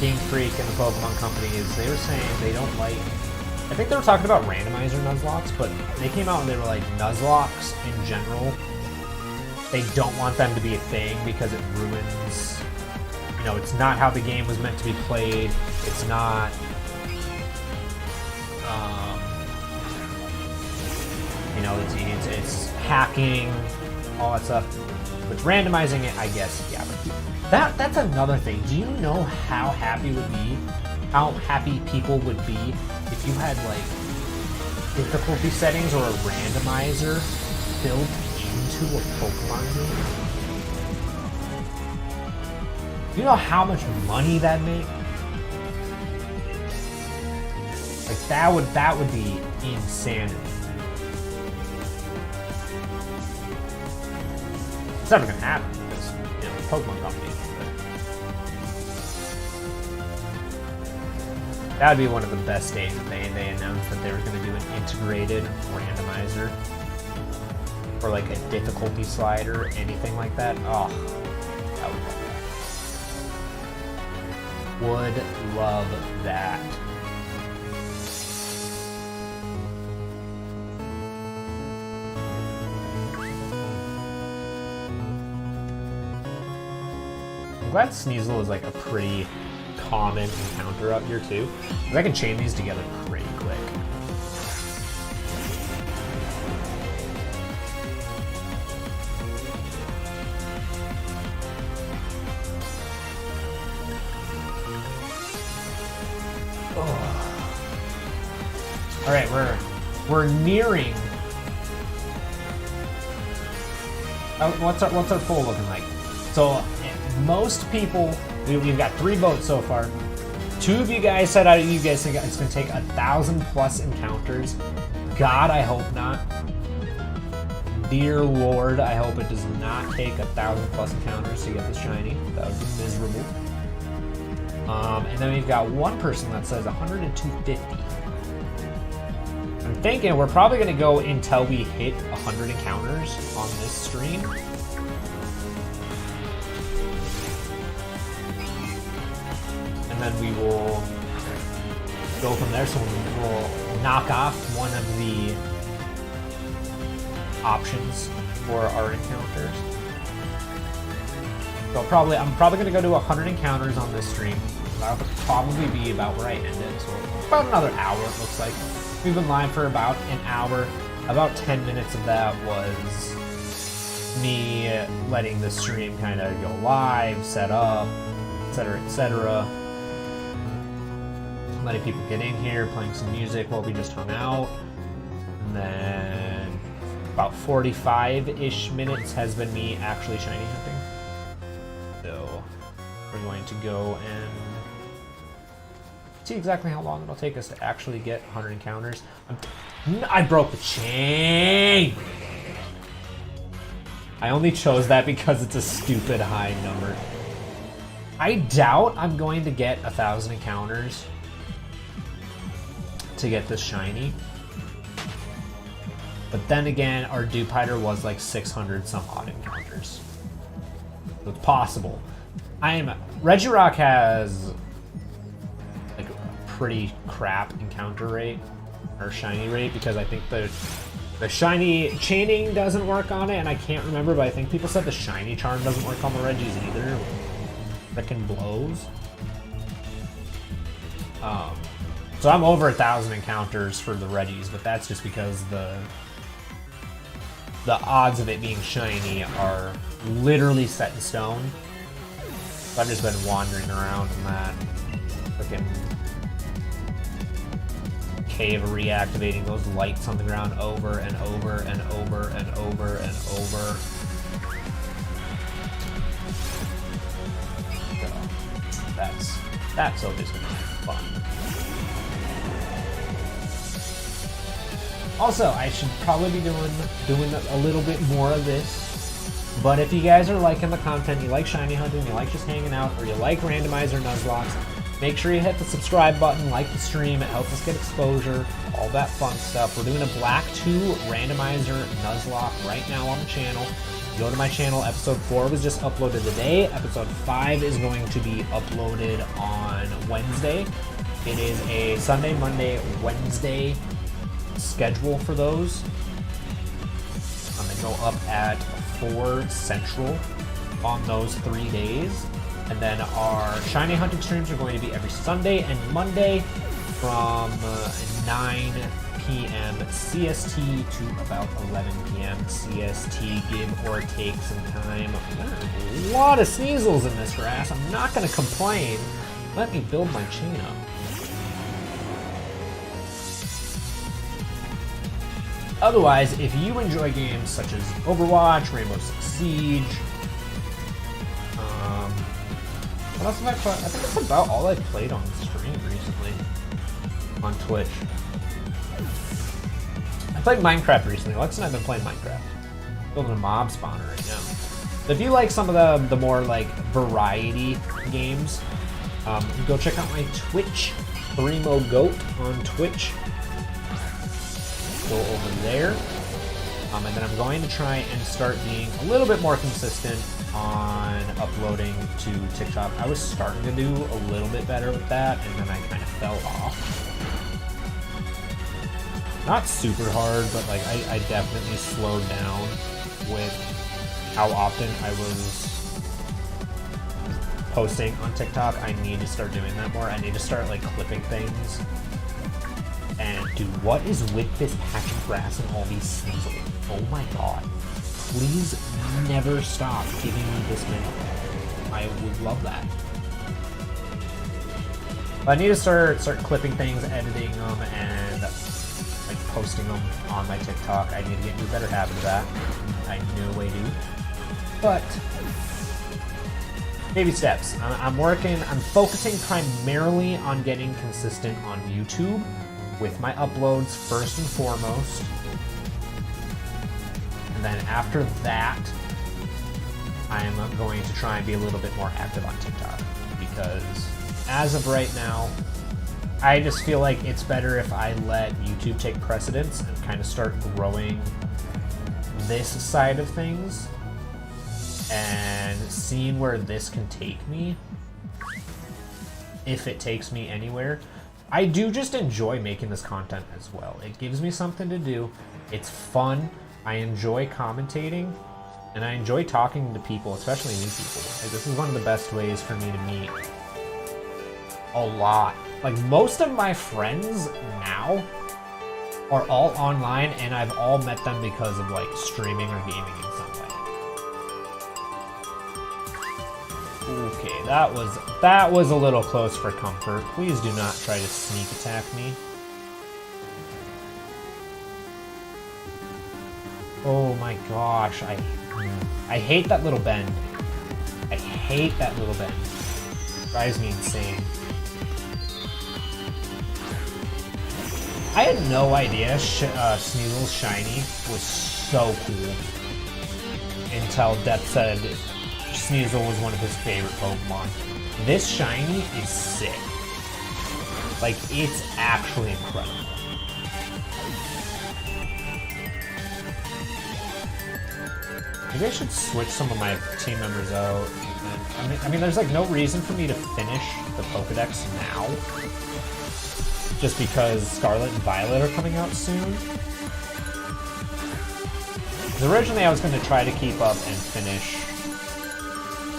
Game Freak and the Pokemon Company is they were saying they don't like, I think they were talking about randomizer Nuzlocke, but they came out and they were like, Nuzlocke in general, they don't want them to be a thing because it ruins, you know, it's not how the game was meant to be played. It's not, you know, it's hacking, all that stuff. But randomizing it, I guess, yeah. But that's another thing. Do you know how happy people would be if you had like difficulty settings or a randomizer built into a Pokemon game? Do you know how much money that'd make? Like that would be insanity. It's never gonna happen because, you know, Pokemon Company. That would be one of the best days if they announced that they were going to do an integrated randomizer or like a difficulty slider, anything like that. Oh, I would love that. I'm glad Sneasel is like a pretty common encounter up here too, because I can chain these together pretty quick. Oh. All right, we're nearing. What's our poll looking like? So most people, we've got 3 votes so far. 2 of you guys said you guys think it's going to take 1,000+ encounters. God, I hope not. Dear Lord, I hope it does not take 1,000+ encounters to get this shiny. That would be miserable. And then we've got 1 person that says 100 and 250. I'm thinking we're probably going to go until we hit 100 encounters on this stream. And then we will go from there. So we'll knock off one of the options for our encounters. So I'm probably going to go to 100 encounters on this stream. That'll probably be about where I end it. So about another hour, it looks like. We've been live for about an hour. About 10 minutes of that was me letting the stream kind of go live, set up, etc., etc. Letting people get in here, playing some music while we just hung out. And then about 45-ish minutes has been me actually shiny hunting. So we're going to go and see exactly how long it'll take us to actually get 100 encounters. I broke the chain! I only chose that because it's a stupid high number. I doubt I'm going to get 1,000 encounters to get this shiny. But then again, our dupe hider was like 600 some odd encounters. So it's possible. Regirock has like a pretty crap encounter rate or shiny rate because I think the shiny chaining doesn't work on it, and I can't remember, but I think people said the shiny charm doesn't work on the Regis either. Frickin' blows. So I'm over 1,000 encounters for the Regis, but that's just because the odds of it being shiny are literally set in stone. So I've just been wandering around in that frickin' cave, reactivating those lights on the ground over and over and over and over and over. So that's always gonna be fun. Also, I should probably be doing a little bit more of this. But if you guys are liking the content, you like shiny hunting, you like just hanging out, or you like randomizer Nuzlocke, make sure you hit the subscribe button, like the stream. It helps us get exposure, all that fun stuff. We're doing a Black 2 randomizer Nuzlocke right now on the channel. Go to my channel. Episode 4 was just uploaded today. Episode 5 is going to be uploaded on Wednesday. It is a Sunday, Monday, Wednesday schedule for those. They go up at 4 Central on those 3 days. And then our shiny hunting streams are going to be every Sunday and Monday from 9 p.m. CST to about 11 p.m. CST, give or take some time. There's a lot of Sneasels in this grass. I'm not going to complain. Let me build my chain up. Otherwise, if you enjoy games such as Overwatch, Rainbow Six Siege, what else have I played? I think that's about all I've played on stream recently on Twitch. I played Minecraft recently. Lex and I have been playing Minecraft. Building a mob spawner right now. So if you like some of the more like variety games, Go check out my Twitch, Primo Goat on Twitch. Go over there. And then I'm going to try and start being a little bit more consistent on uploading to TikTok. I was starting to do a little bit better with that, and then I kind of fell off. Not super hard, but like I definitely slowed down with how often I was posting on TikTok. I need to start doing that more. I need to start like clipping things. And dude, what is with this patch of grass and all these Sneasel? Oh my god. Please never stop giving me this many. I would love that. But I need to start clipping things, editing them, and like posting them on my TikTok. I need to get into a better habit of that. I know I do. But baby steps. I'm focusing primarily on getting consistent on YouTube with my uploads first and foremost. And then after that, I'm going to try and be a little bit more active on TikTok, because as of right now, I just feel like it's better if I let YouTube take precedence and kind of start growing this side of things and seeing where this can take me, if it takes me anywhere. I do just enjoy making this content as well. It gives me something to do. It's fun. I enjoy commentating, and I enjoy talking to people, especially new people. Like, this is one of the best ways for me to meet a lot. Like, most of my friends now are all online, and I've all met them because of like streaming or gaming in some way. Okay, that was a little close for comfort. Please do not try to sneak attack me. Oh my gosh, I hate that little bend. I hate that little bend. It drives me insane. I had no idea Sneasel's shiny was so cool until Death said Sneasel was one of his favorite Pokemon. This shiny is sick. Like, it's actually incredible. Maybe I should switch some of my team members out. I mean, there's like no reason for me to finish the Pokedex now, just because Scarlet and Violet are coming out soon. Because originally I was going to try to keep up and finish,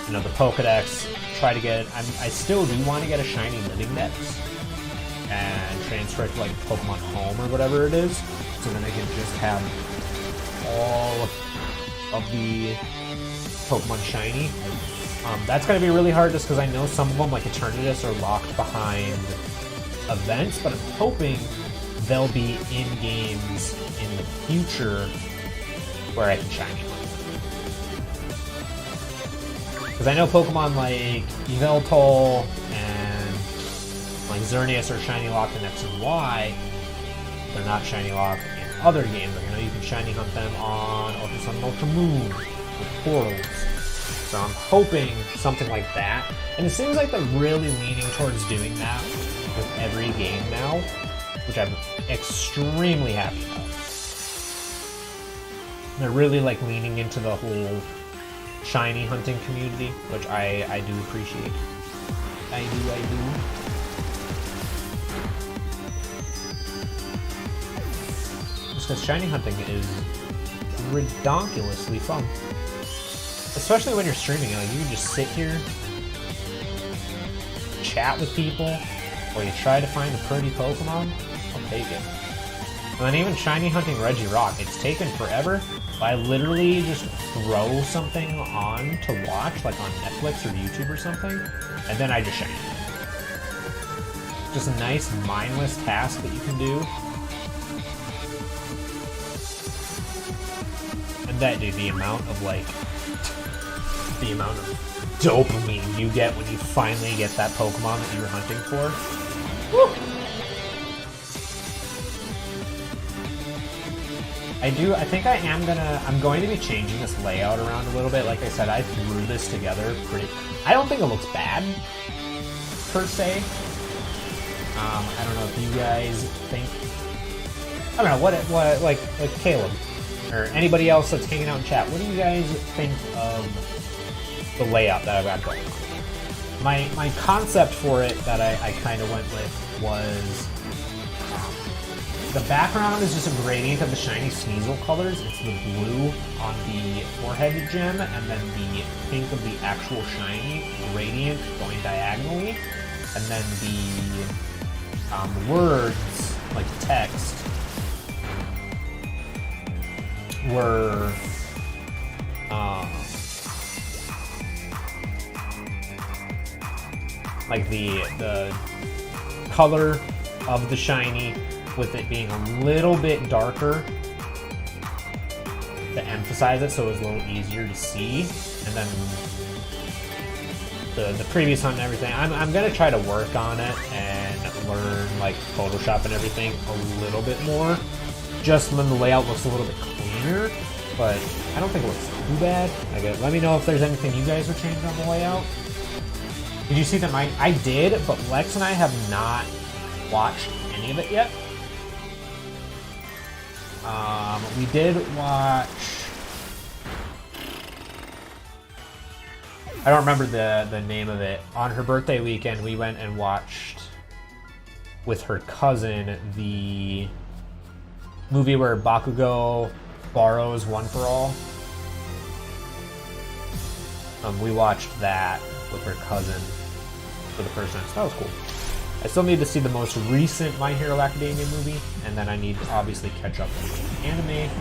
you know, the Pokedex. Try to get. I still do want to get a shiny Living Dex and transfer it to like Pokemon Home or whatever it is, so then I can just have all of the Pokemon shiny. That's going to be really hard just because I know some of them, like Eternatus, are locked behind events, but I'm hoping they'll be in games in the future where I can shiny them. Because I know Pokemon like Yveltal and like Xerneas are shiny locked in X and Y. They're not shiny locked in other games. Like, I know you can shiny hunt them on Ultra Sun and Ultra Moon with portals. So I'm hoping something like that. And it seems like they're really leaning towards doing that with every game now, which I'm extremely happy about. They're really like leaning into the whole shiny hunting community, which I do appreciate. I do. Just because shiny hunting is ridiculously fun. Especially when you're streaming, like, you can just sit here, chat with people, or you try to find a pretty Pokemon, I'll take it. And then even shiny hunting Regirock, it's taken forever, but I literally just throw something on to watch, like on Netflix or YouTube or something, and then I just shiny it. Just a nice mindless task that you can do. And that, dude, the amount of dopamine you get when you finally get that Pokemon that you were hunting for. Woo! I think I'm going to be changing this layout around a little bit. Like I said, I threw this together I don't think it looks bad. per se. I don't know if you guys think. I don't know what like Caleb or anybody else that's hanging out in chat. What do you guys think of the layout that I've got going on? My concept for it that I kind of went with was the background is just a gradient of the shiny Sneasel colors. It's the blue on the forehead gem and then the pink of the actual shiny gradient going diagonally. And then the words, like text, were like the color of the shiny with it being a little bit darker to emphasize it so it was a little easier to see. And then the previous hunt and everything, I'm gonna try to work on it and learn like Photoshop and everything a little bit more, just when the layout looks a little bit cleaner, but I don't think it looks too bad. Let me know if there's anything you guys are changing on the layout. Did you see that I did, but Lex and I have not watched any of it yet. We did watch, I don't remember the name of it. On her birthday weekend, we went and watched with her cousin the movie where Bakugo borrows One for All. We watched that with her cousin for the first time, so that was cool. I still need to see the most recent My Hero Academia movie, and then I need to obviously catch up on the anime.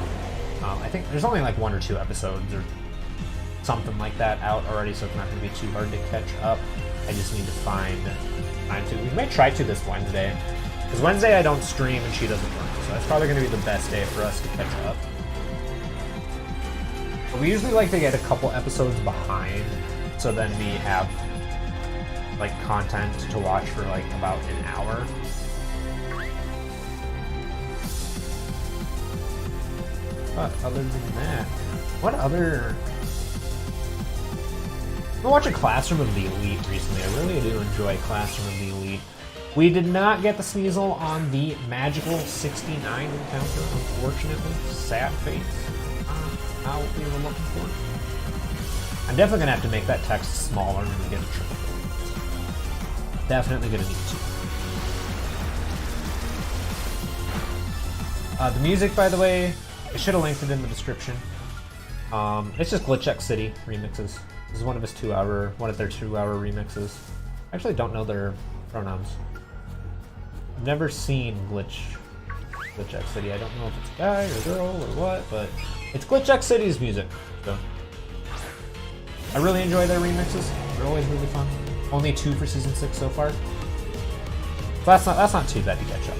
I think there's only like 1 or 2 episodes or something like that out already, so it's not going to be too hard to catch up. I just need to find time to. We might try to this Wednesday, because Wednesday I don't stream and she doesn't work, so that's probably going to be the best day for us to catch up. But we usually like to get a couple episodes behind, so then we have like content to watch for like about an hour. But other than that, what other? I've been watching Classroom of the Elite recently. I really do enjoy Classroom of the Elite. We did not get the Sneasel on the magical 69 encounter, unfortunately. Sad face. Not what we were looking for. I'm definitely gonna have to make that text smaller when we get a triple. Definitely gonna need to. The music, by the way, I should have linked it in the description. It's just Glitch X City remixes. This is one of their 2-hour remixes. I actually don't know their pronouns. I've never seen Glitch X City. I don't know if it's a guy or a girl or what, but it's Glitch X City's music. So I really enjoy their remixes. They're always really fun. Only 2 for season 6 so far. So that's not too bad to catch up.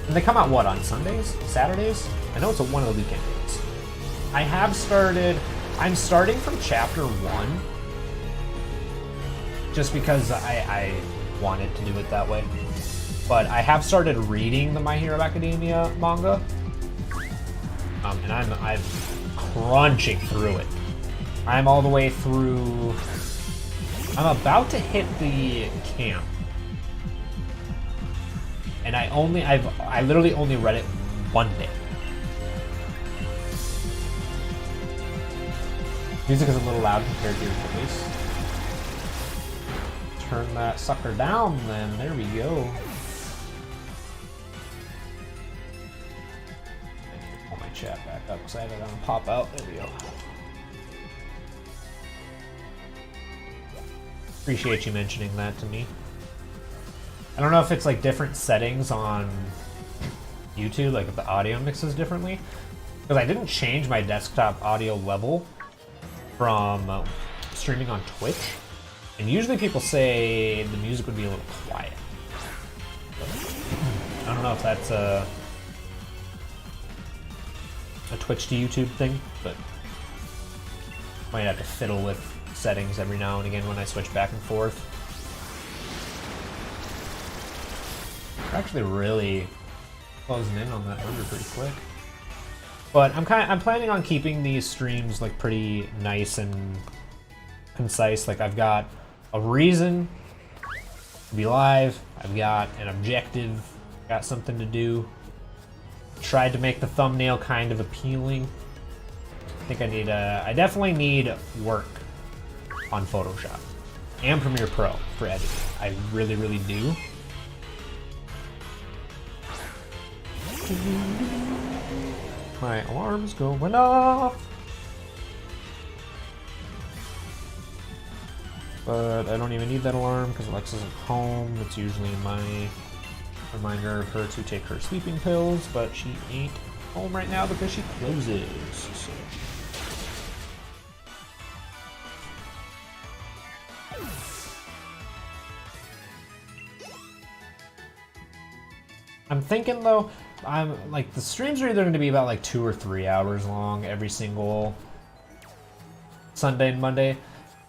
And they come out what, on Sundays? Saturdays? I know it's one of the weekend days. I'm starting from chapter 1 just because I wanted to do it that way. But I have started reading the My Hero Academia manga. And I'm crunching through it. I'm all the way through. I'm about to hit the camp. And I literally only read it one day. Music is a little loud compared to your voice. Turn that sucker down then. There we go. Pull my chat back up because I had it on pop out. There we go. Appreciate you mentioning that to me. I don't know if it's like different settings on YouTube, like if the audio mixes differently. Because I didn't change my desktop audio level from streaming on Twitch. And usually people say the music would be a little quiet. But I don't know if that's a Twitch to YouTube thing, but might have to fiddle with settings every now and again when I switch back and forth. We're actually really closing in on that number pretty quick. But I'm planning on keeping these streams like pretty nice and concise. Like I've got a reason be live. I've got an objective, got something to do. Tried to make the thumbnail kind of appealing. I think I definitely need work on Photoshop and Premiere Pro for editing. I really, really do. My alarm's going off. But I don't even need that alarm because Alexa's at home. It's usually my reminder of her to take her sleeping pills, but she ain't home right now because she closes. So. I'm thinking though, I'm like the streams are either going to be about like 2 or 3 hours long every single Sunday and Monday.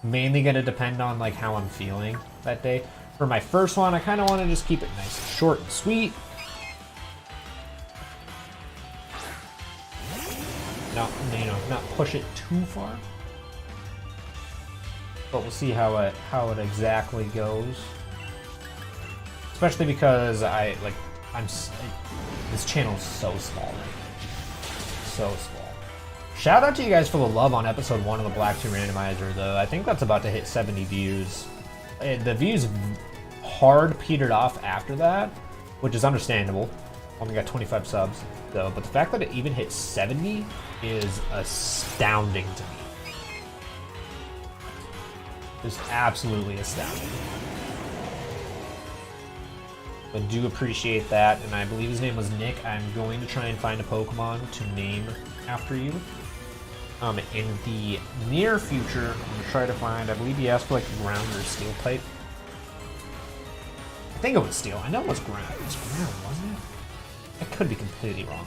Mainly going to depend on like how I'm feeling that day. For my first one, I kind of want to just keep it nice and short and sweet. Not, not push it too far. But we'll see how it exactly goes. Especially because this channel is so small right now. So small. Shout out to you guys for the love on episode 1 of the Black 2 Randomizer, though. I think that's about to hit 70 views. The views hard petered off after that, which is understandable. Only got 25 subs, though. But the fact that it even hit 70 is astounding to me. Just absolutely astounding. I do appreciate that, and I believe his name was Nick. I'm going to try and find a Pokemon to name after you. In the near future, I'm going to try to find, I believe he asked for like ground or steel type. I think it was steel. I know it was ground. It was ground, wasn't it? I could be completely wrong.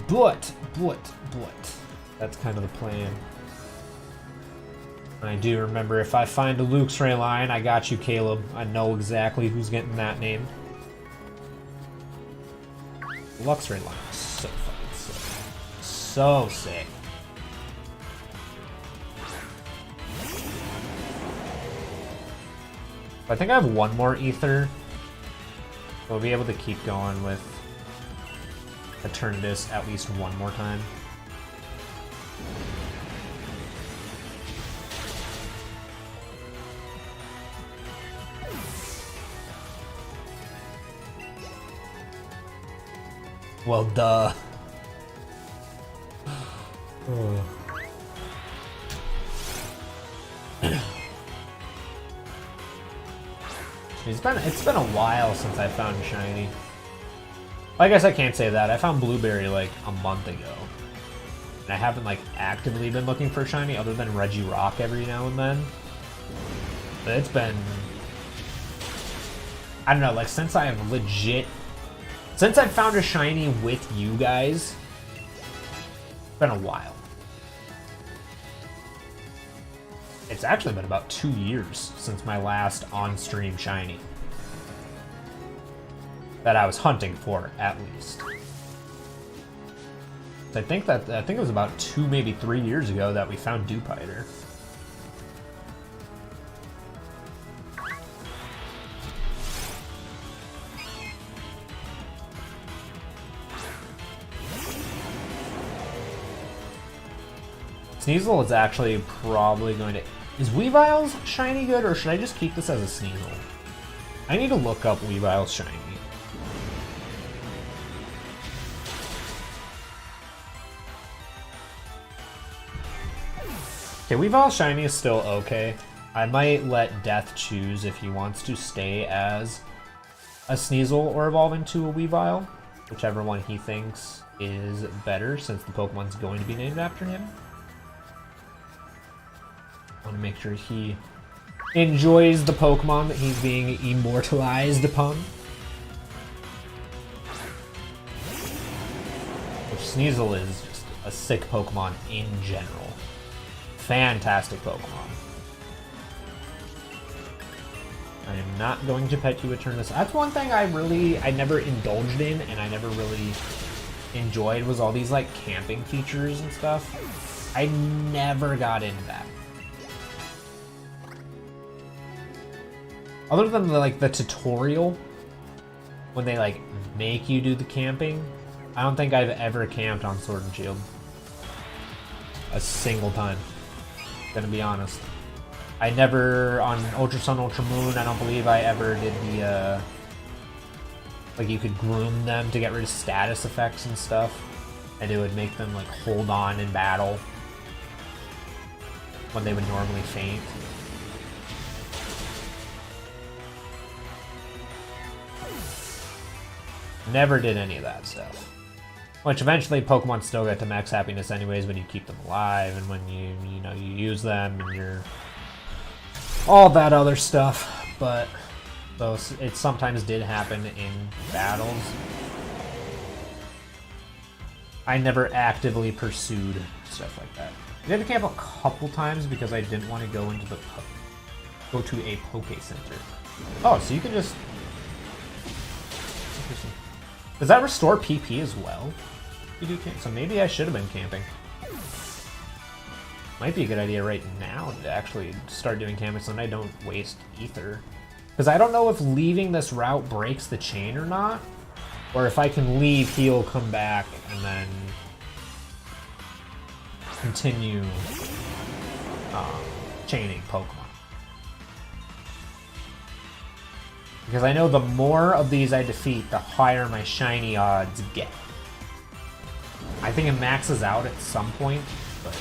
But, that's kind of the plan. I do remember if I find a Luxray line, I got you, Caleb. I know exactly who's getting that name. Luxray line is so fucking sick. So sick. I think I have one more ether. We'll be able to keep going with Eternatus at least one more time. Well, duh. It's been a while since I found shiny. I guess I can't say that. I found Blueberry like a month ago. And I haven't like actively been looking for shiny other than Regirock every now and then. But it's been, I don't know, like since I have legit, since I've found a shiny with you guys, it's been a while. It's actually been about 2 years since my last on-stream shiny. That I was hunting for, at least. I think it was about 2, maybe 3 years ago that we found Dewpider. Sneasel is actually probably going to... Is Weavile's shiny good, or should I just keep this as a Sneasel? I need to look up Weavile's shiny. Okay, Weavile's shiny is still okay. I might let Death choose if he wants to stay as a Sneasel or evolve into a Weavile. Whichever one he thinks is better, since the Pokemon's going to be named after him. I want to make sure he enjoys the Pokemon that he's being immortalized upon. Which Sneasel is just a sick Pokemon in general. Fantastic Pokemon. I am not going to pet you Eternus. That's one thing I never indulged in and I never really enjoyed, was all these like camping features and stuff. I never got into that. Other than the tutorial, when they like make you do the camping, I don't think I've ever camped on Sword and Shield. A single time. Gonna be honest. I never, on Ultra Sun, Ultra Moon, I don't believe I ever did the, like you could groom them to get rid of status effects and stuff. And it would make them like hold on in battle when they would normally faint. Never did any of that stuff. Which eventually Pokemon still get to max happiness anyways when you keep them alive and when you use them and you're all that other stuff. But those it sometimes did happen in battles. I never actively pursued stuff like that. I did camp a couple times because I didn't want to go to a Poke Center. Oh, so you can just. Interesting. Does that restore PP as well? You do camp, so maybe I should have been camping. Might be a good idea right now to actually start doing camping so that I don't waste ether. Because I don't know if leaving this route breaks the chain or not, or if I can leave, heal, come back, and then continue chaining Pokemon. Because I know the more of these I defeat, the higher my shiny odds get. I think it maxes out at some point, but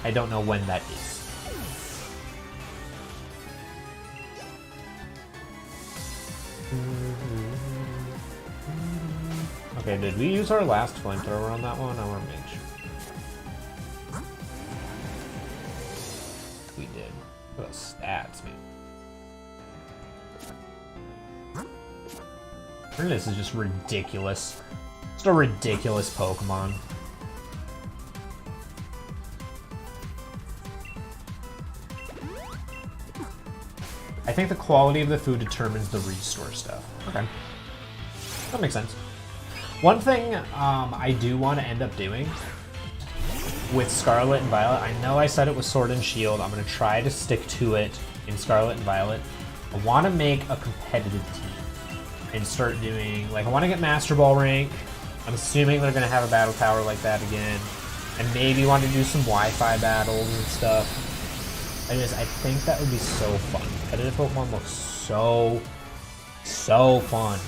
I don't know when that is. Okay, did we use our last flamethrower on that one? I want to make sure. We did. What stats, man. This is just ridiculous. Just a ridiculous Pokemon. I think the quality of the food determines the restore stuff. Okay. That makes sense. One thing I do want to end up doing with Scarlet and Violet, I know I said it was Sword and Shield. I'm going to try to stick to it in Scarlet and Violet. I want to make a competitive team and start doing, like, I want to get Master Ball rank. I'm assuming they're going to have a battle tower like that again. And maybe want to do some Wi-Fi battles and stuff. I think that would be so fun. Competitive Pokemon looks so fun.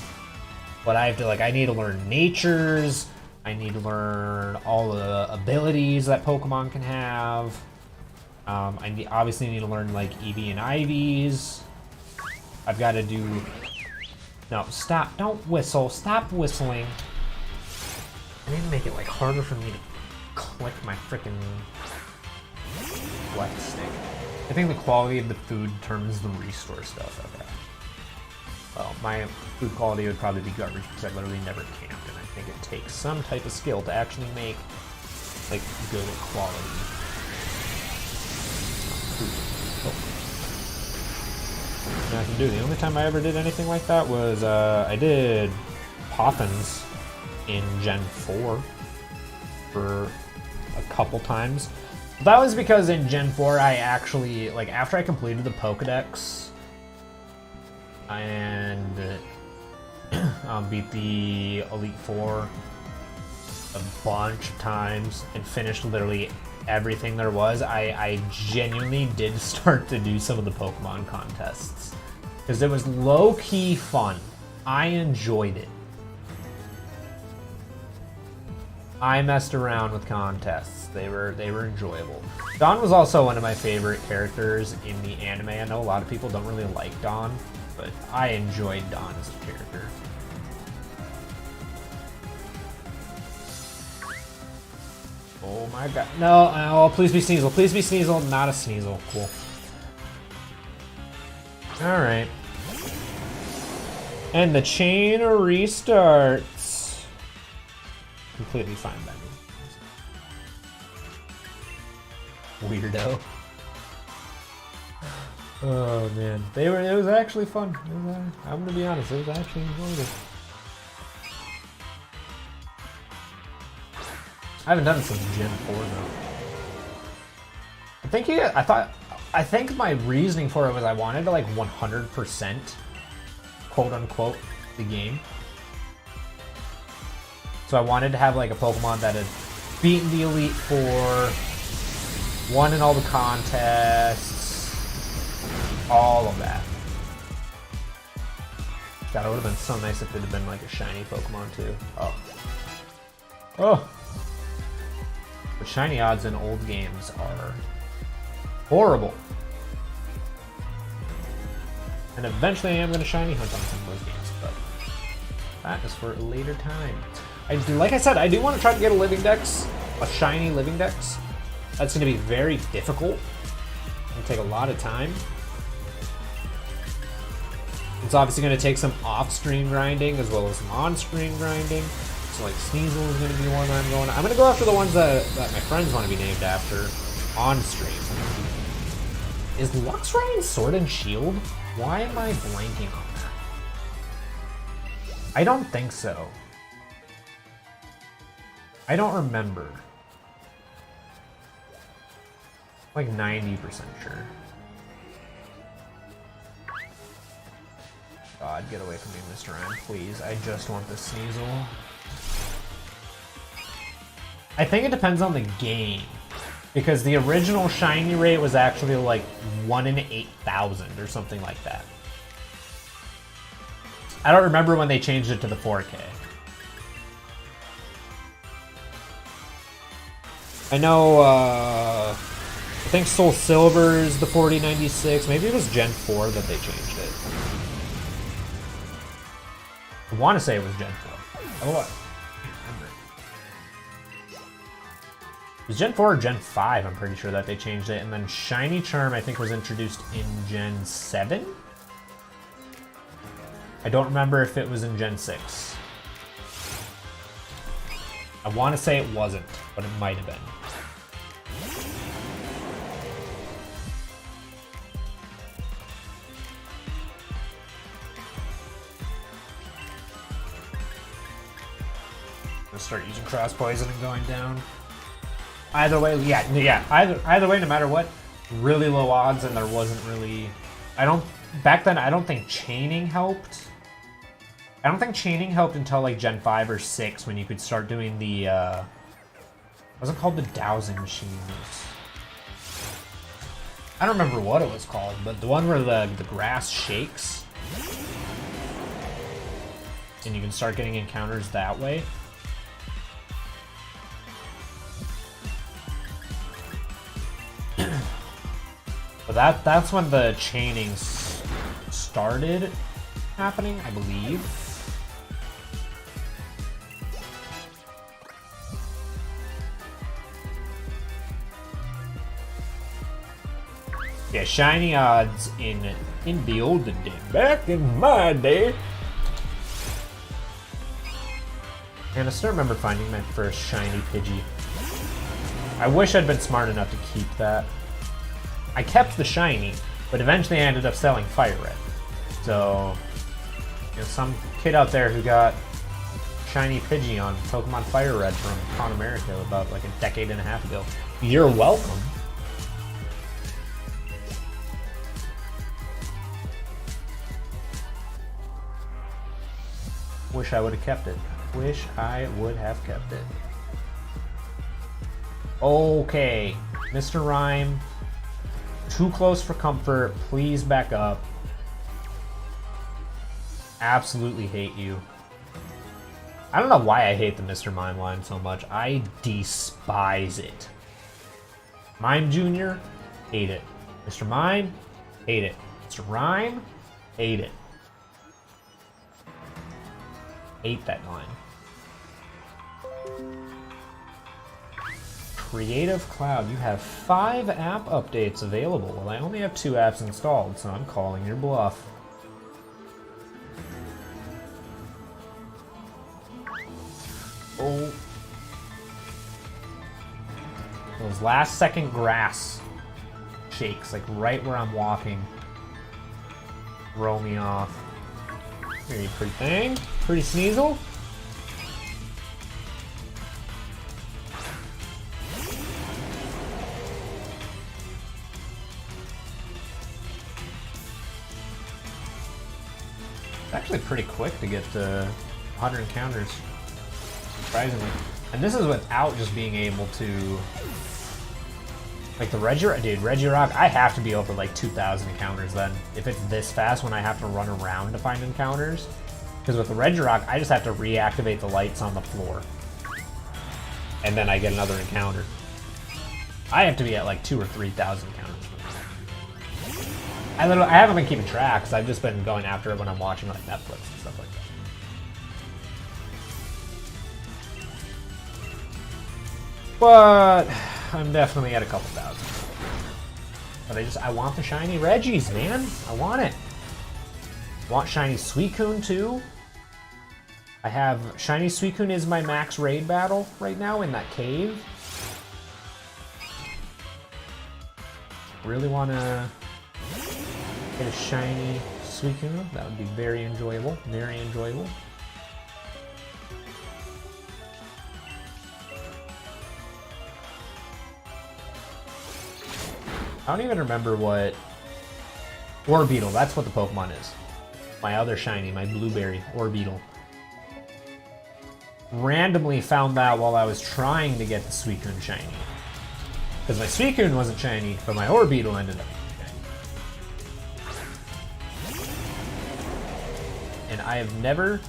But I have to, like, I need to learn natures. I need to learn all the abilities that Pokemon can have. I obviously need to learn, like, EV and IVs. I've got to do... No, stop. Don't whistle. Stop whistling. I need to make it, like, harder for me to click my frickin' left stick. I think the quality of the food determines the restore stuff. Okay. Well, my food quality would probably be garbage because I literally never camped, and I think it takes some type of skill to actually make, like, good quality food. Nothing I can do. The only time I ever did anything like that was I did Poffins in Gen 4 for a couple times. That was because in Gen 4 I actually, like, after I completed the Pokedex and beat the Elite Four a bunch of times and finished literally everything there was, I genuinely did start to do some of the Pokemon contests. Because it was low-key fun. I enjoyed it. I messed around with contests. They were enjoyable. Dawn was also one of my favorite characters in the anime. I know a lot of people don't really like Dawn, but I enjoyed Dawn as a character. Oh my god. No, oh, please be Sneasel. Please be Sneasel. Not a Sneasel. Cool. Alright. And the chain restarts. Completely fine by me. Weirdo. Oh man. It was actually fun. I'm gonna be honest, it was actually enjoyable. I haven't done it since Gen 4 though. I I think my reasoning for it was I wanted to like 100% quote unquote the game. So I wanted to have like a Pokemon that had beaten the Elite Four, won in all the contests, all of that. God, it would have been so nice if it had been like a shiny Pokemon too. Oh. Oh! The shiny odds in old games are horrible. And eventually I am going to shiny hunt on some of those games, but that is for a later time. Like I said, I do want to try to get a Living Dex, a shiny Living Dex. That's going to be very difficult. It's going to take a lot of time. It's obviously going to take some off-screen grinding as well as some on-screen grinding. So like Sneasel is going to be one that I'm going. I'm going to go after the ones that my friends want to be named after on-stream. Is Luxray Sword and Shield? Why am I blanking on that? I don't think so. I don't remember. Like 90% sure. God, get away from me, Mr. Rhyme, please. I just want the Sneasel. I think it depends on the game. Because the original shiny rate was actually like 1 in 8,000 or something like that. I don't remember when they changed it to the 4K. I know, I think Soul Silver is the 4096. Maybe it was Gen 4 that they changed it. I want to say it was Gen 4. Oh, what? It was Gen 4 or Gen 5, I'm pretty sure that they changed it. And then Shiny Charm, I think, was introduced in Gen 7? I don't remember if it was in Gen 6. I want to say it wasn't, but it might have been. I'm gonna start using cross poison and going down. Either way, yeah. Either way, no matter what, really low odds, and there wasn't really. Back then, I don't think chaining helped. I don't think chaining helped until like Gen 5 or 6 when you could start doing the. What was it called? The dowsing machines. I don't remember what it was called, but the one where the grass shakes, and you can start getting encounters that way. But that's when the chaining started happening, I believe. Yeah, shiny odds in the olden day. Back in my day. And I still remember finding my first shiny Pidgey. I wish I'd been smart enough to keep that. I kept the shiny, but eventually I ended up selling Fire Red. So, you know, some kid out there who got shiny Pidgey on Pokemon Fire Red from Con America about like a decade and a half ago, you're welcome. Wish I would have kept it. Wish I would have kept it. Okay, Mr. Rhyme. Too close for comfort. Please back up. Absolutely hate you. I don't know why I hate the Mr. Mime line so much. I despise it. Mime Jr., hate it. Mr. Mime, hate it. Mr. Rhyme, hate it. Hate that line. Creative Cloud, you have 5 app updates available. Well, I only have 2 apps installed, so I'm calling your bluff. Oh. Those last second grass shakes, like right where I'm walking, throw me off. Here, you pretty thing. Pretty Sneasel. actually pretty quick to get the 100 encounters, surprisingly. And this is without just being able to... Like the Regirock, I have to be over like 2,000 encounters then. If it's this fast when I have to run around to find encounters. Because with the Regirock, I just have to reactivate the lights on the floor. And then I get another encounter. I have to be at like 2,000 or 3,000 encounters. I haven't been keeping track because I've just been going after it when I'm watching like Netflix and stuff like that. But I'm definitely at a couple thousand. But I want the shiny Reggies, man. I want it. I want shiny Suicune too. I have shiny Suicune is my max raid battle right now in that cave. Really want to get a shiny Suicune. That would be very enjoyable. Very enjoyable. I don't even remember what... Orbeetle, that's what the Pokemon is. My other shiny, my Blueberry, Orbeetle. Randomly found that while I was trying to get the Suicune shiny. Because my Suicune wasn't shiny, but my Orbeetle ended up being shiny. And I have never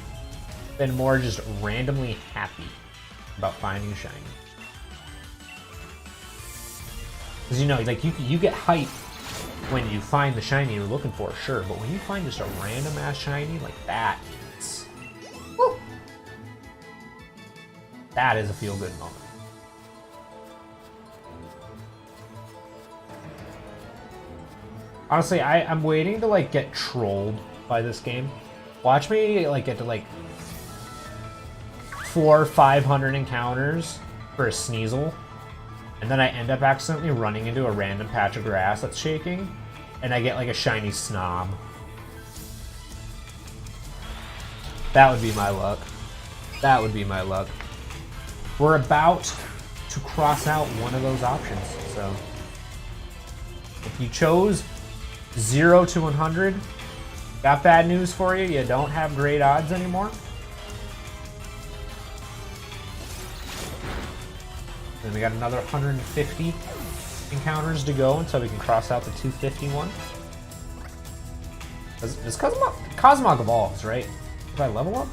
been more just randomly happy about finding a shiny. Because, you know, like, you get hype when you find the shiny you're looking for, sure. But when you find just a random-ass shiny, like, that is... Woo! That is a feel-good moment. Honestly, I'm waiting to, like, get trolled by this game. Watch me, like, get to, like, 400 or 500 encounters for a Sneasel. And then I end up accidentally running into a random patch of grass that's shaking, and I get like a shiny Snob. That would be my luck. That would be my luck. We're about to cross out one of those options, so... If you chose 0 to 100, got bad news for you, you don't have great odds anymore. Then we got another 150 encounters to go until we can cross out the 251. Does Cosmog evolves, right? If I level up?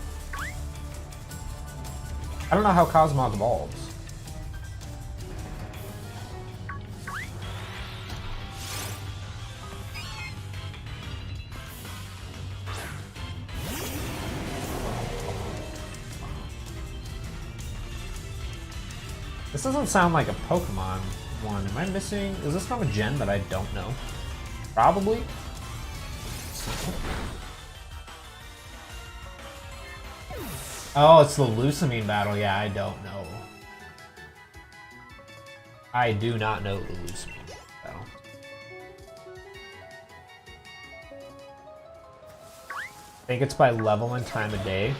I don't know how Cosmog evolves. This doesn't sound like a Pokemon one. Am I missing? Is this from a gen that I don't know? Probably. Oh, it's the Lusamine battle. Yeah, I don't know. I do not know the Lusamine battle. I think it's by level and time of day.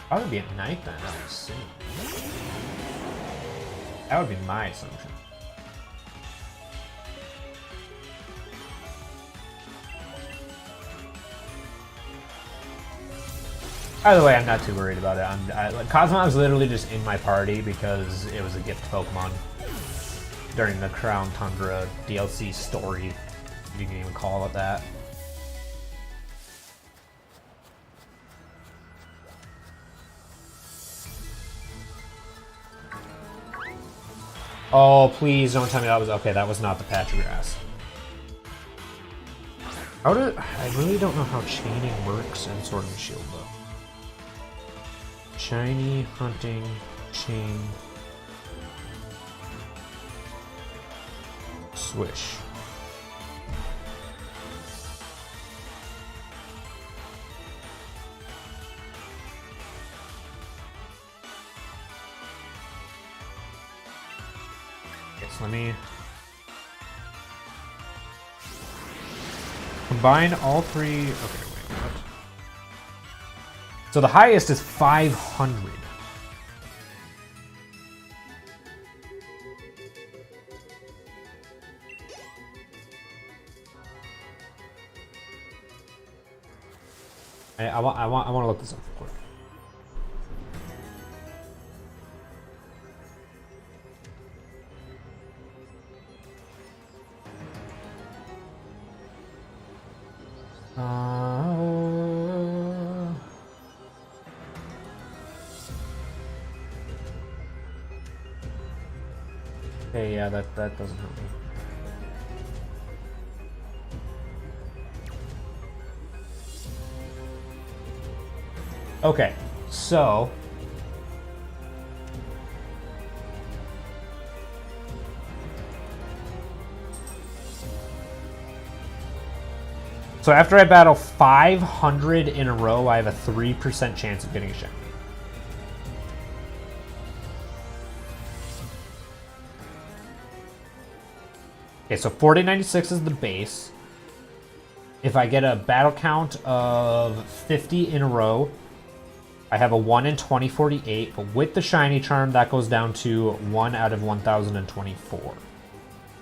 Probably be at night then, I would assume. That would be my assumption. By the way, I'm not too worried about it. Like, Cosmog's literally just in my party because it was a gift Pokemon during the Crown Tundra DLC story. You can even call it that. Oh, please don't tell me that was... Okay, that was not the patch of grass. I really don't know how chaining works in Sword and Shield, though. Shiny, hunting, chain... Swish. Let me combine all three. Okay, wait, what? So the highest is 500. I want to look this up real quick. Okay, yeah, that doesn't help me. Okay, so after I battle 500 in a row, I have a 3% chance of getting a shiny. Okay, so 4096 is the base. If I get a battle count of 50 in a row, I have a 1 in 2048, but with the shiny charm, that goes down to 1 out of 1024.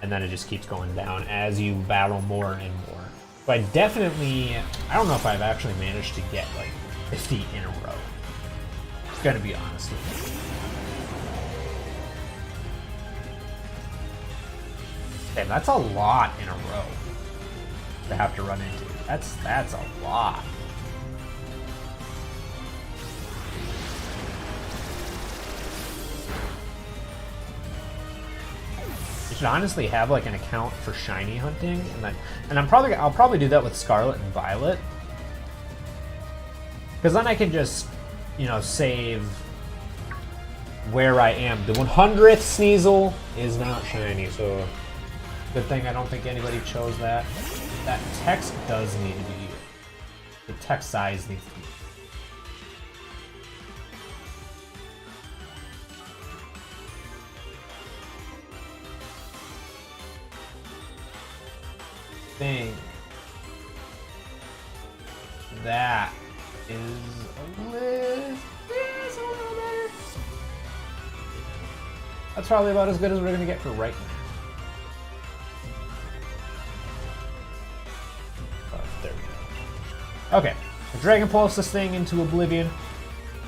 And then it just keeps going down as you battle more and more. But I don't know if I've actually managed to get like 50 in a row. It's gonna be honest with you. Okay, that's a lot in a row to have to run into. That's a lot. You should honestly have like an account for shiny hunting, and I'll probably do that with Scarlet and Violet, because then I can just, you know, save where I am. The 100th Sneasel is not shiny, so good thing I don't think anybody chose that. That text does need to be, the text size needs to be. Thing that is a little better. That's probably about as good as we're gonna get for right now. Oh, there we go. Okay, the Dragon Pulse this thing into oblivion.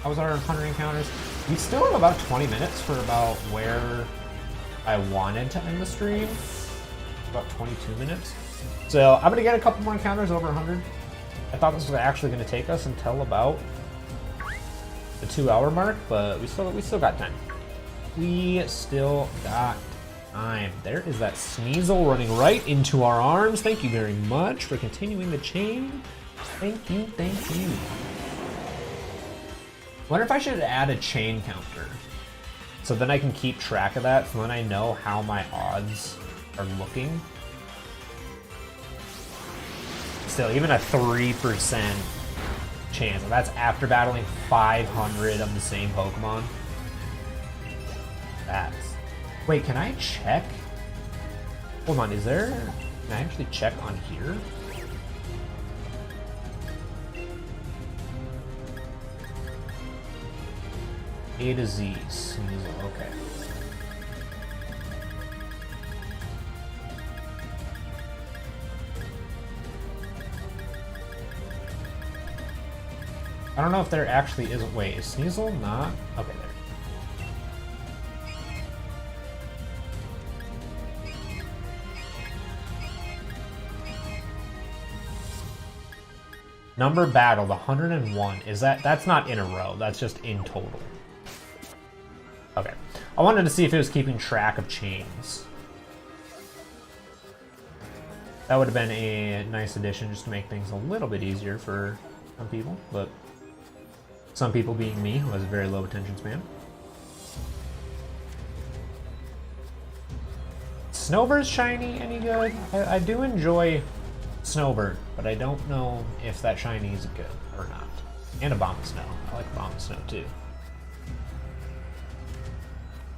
That was our 100 encounters. We still have about 20 minutes for about where I wanted to end the stream. About 22 minutes. So I'm gonna get a couple more encounters over 100. I thought this was actually gonna take us until about the 2-hour mark, but we still got time. We still got time. There is that Sneasel running right into our arms. Thank you very much for continuing the chain. Thank you, thank you. Wonder if I should add a chain counter, so then I can keep track of that, so then I know how my odds are looking. Still, even a 3% chance. That's after battling 500 of the same Pokemon. Wait, can I check? Hold on, can I actually check on here? A to Z, Sneasel, okay. I don't know if there actually is. Wait, is Sneasel not? Okay, there. Number battled, 101. Is that's not in a row, that's just in total. Okay. I wanted to see if it was keeping track of chains. That would have been a nice addition just to make things a little bit easier for some people, but some people being me, who has a very low attention span. Snowbird's shiny any good? I do enjoy Snowbird, but I don't know if that shiny is good or not. And Abomasnow. I like Abomasnow too.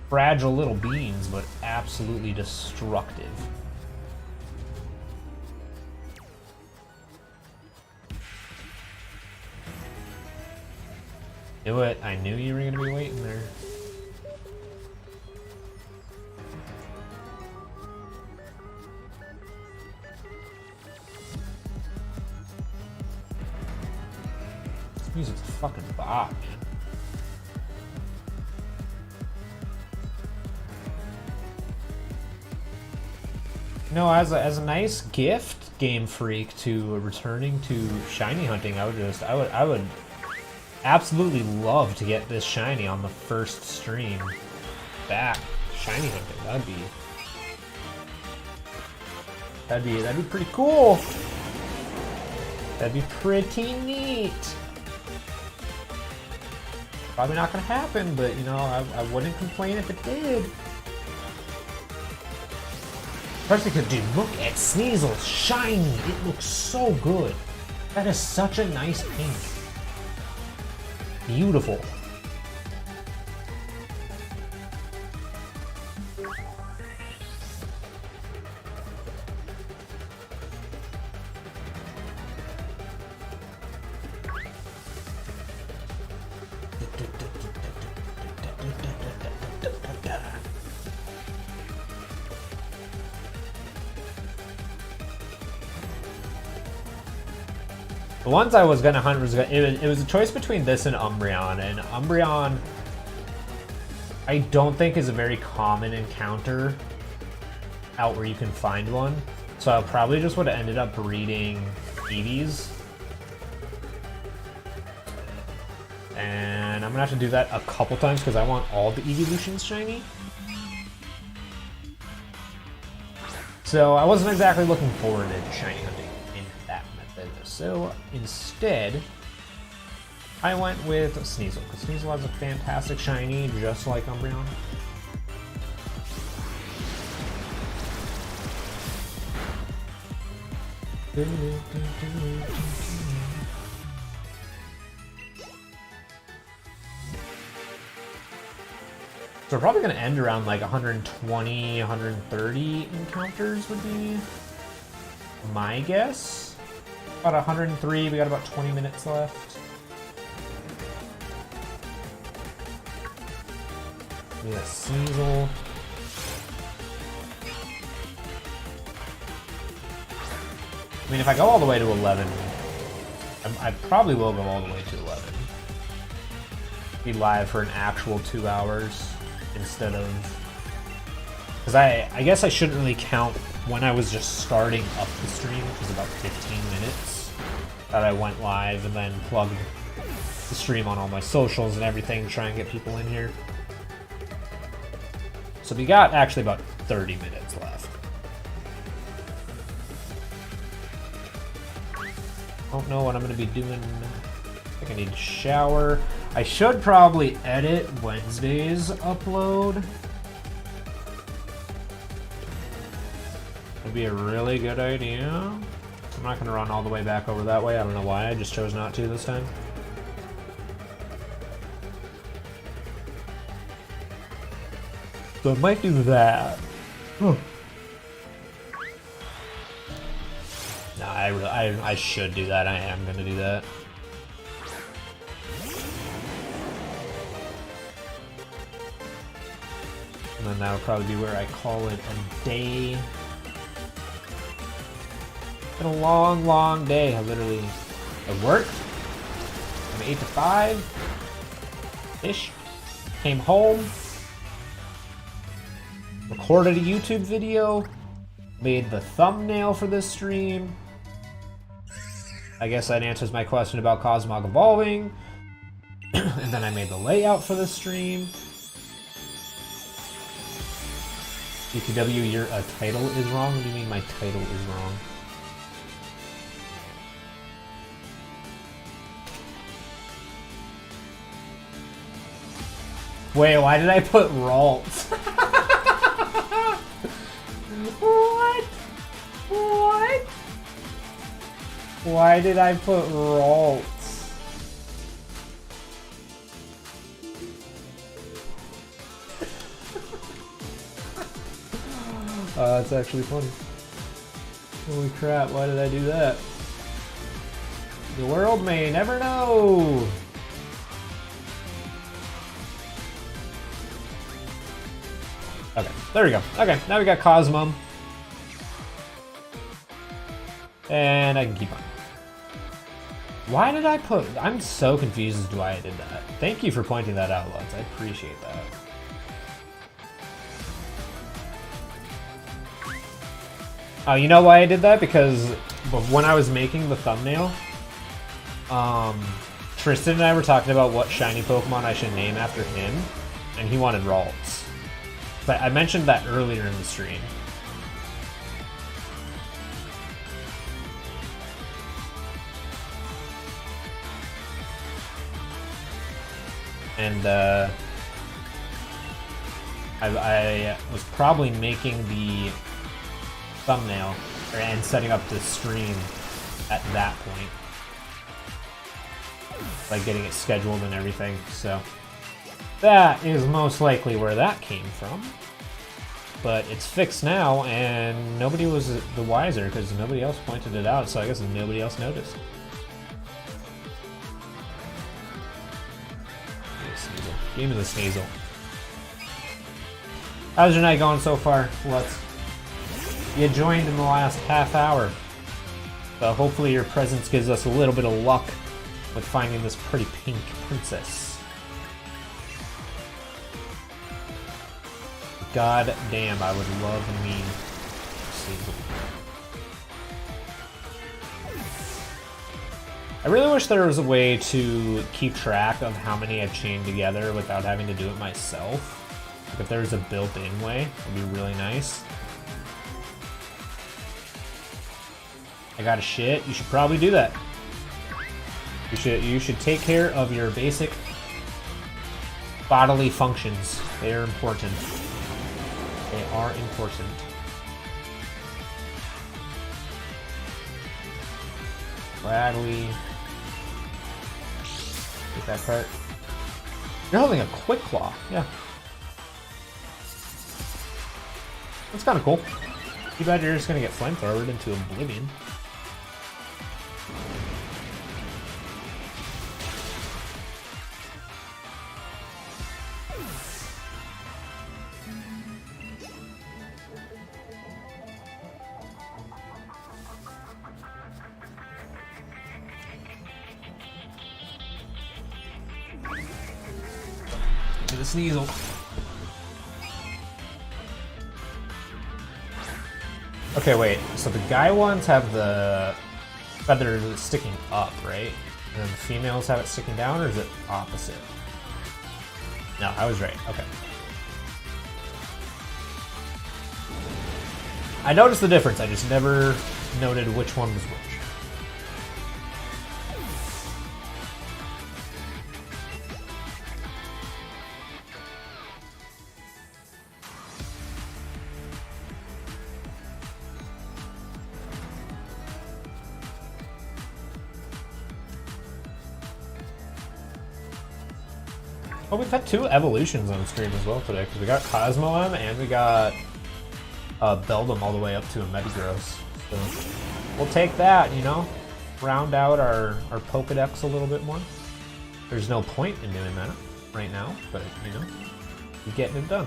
Fragile little beans, but absolutely destructive. Do it. I knew you were going to be waiting there. Sneasel's a fucking bot, man. No, as a nice gift, Game Freak, to returning to shiny hunting, I would absolutely love to get this shiny on the first stream back. Shiny hunting, that'd be pretty cool. That'd be pretty neat. Probably not gonna happen, but you know, I wouldn't complain if it did. Especially because, dude, look at Sneasel's shiny. It looks so good. That is such a nice pink. Beautiful. The ones I was gonna hunt it was a choice between this and Umbreon, and Umbreon I don't think is a very common encounter out where you can find one. So I probably just would have ended up breeding Eevees. And I'm gonna have to do that a couple times because I want all the evolutions shiny. So I wasn't exactly looking forward to shiny hunting in that method. So instead, I went with Sneasel, because Sneasel has a fantastic shiny, just like Umbreon. So we're probably going to end around like 120, 130 encounters would be my guess. About 103, we got about 20 minutes left. We got Sneasel. I mean, if I go all the way to 11, I probably will go all the way to 11. Be live for an actual 2 hours instead of... Because I guess I shouldn't really count when I was just starting up the stream, which was about 15 minutes, that I went live and then plugged the stream on all my socials and everything to try and get people in here. So we got actually about 30 minutes left. Don't know what I'm going to be doing. I think I need to shower. I should probably edit Wednesday's upload. Would be a really good idea. I'm not going to run all the way back over that way. I don't know why. I just chose not to this time. So I might do that. Huh. No, I should do that. I am going to do that. And then that'll probably be where I call it a day. It's been a long, long day. I worked from 8 to 5-ish. Came home. Recorded a YouTube video. Made the thumbnail for this stream. I guess that answers my question about Cosmog evolving. And then I made the layout for this stream. ETW, your title is wrong? What do you mean my title is wrong? Wait, why did I put Ralt? What? What? Why did I put Ralt? That's actually funny. Holy crap, why did I do that? The world may never know! Okay, there we go. Okay, now we got Cosmom. And I can keep on. Why did I put... I'm so confused as to why I did that. Thank you for pointing that out, Lutz. I appreciate that. Oh, you know why I did that? Because when I was making the thumbnail, Tristan and I were talking about what shiny Pokemon I should name after him, and he wanted Ralts. But I mentioned that earlier in the stream. And I was probably making the thumbnail and setting up the stream at that point, like getting it scheduled and everything. So that is most likely where that came from. But it's fixed now, and nobody was the wiser because nobody else pointed it out. So I guess nobody else noticed. Give me the Sneasel. How's your night going so far? You joined in the last half hour. So hopefully your presence gives us a little bit of luck with finding this pretty pink princess. God damn, I would love me Sneasel. I really wish there was a way to keep track of how many I've chained together without having to do it myself. Like if there's a built-in way, it'd be really nice. I got a shit. You should probably do that. You should take care of your basic bodily functions. They are important. They are important. Gladly. Get that part. You're holding a Quick Claw. Yeah. That's kind of cool. Too bad you're just gonna get flamethrowered into oblivion. The Sneasel. Okay, wait. So the guy ones have the feathers sticking up, right? And then the females have it sticking down, or is it opposite? No, I was right. Okay. I noticed the difference. I just never noted which one was which. Oh, we've had 2 evolutions on stream as well today, because we got Cosmo M and we got Beldum all the way up to a Metagross. So we'll take that, you know? Round out our Pokedex a little bit more. There's no point in doing that right now, but, you know, we're getting it done.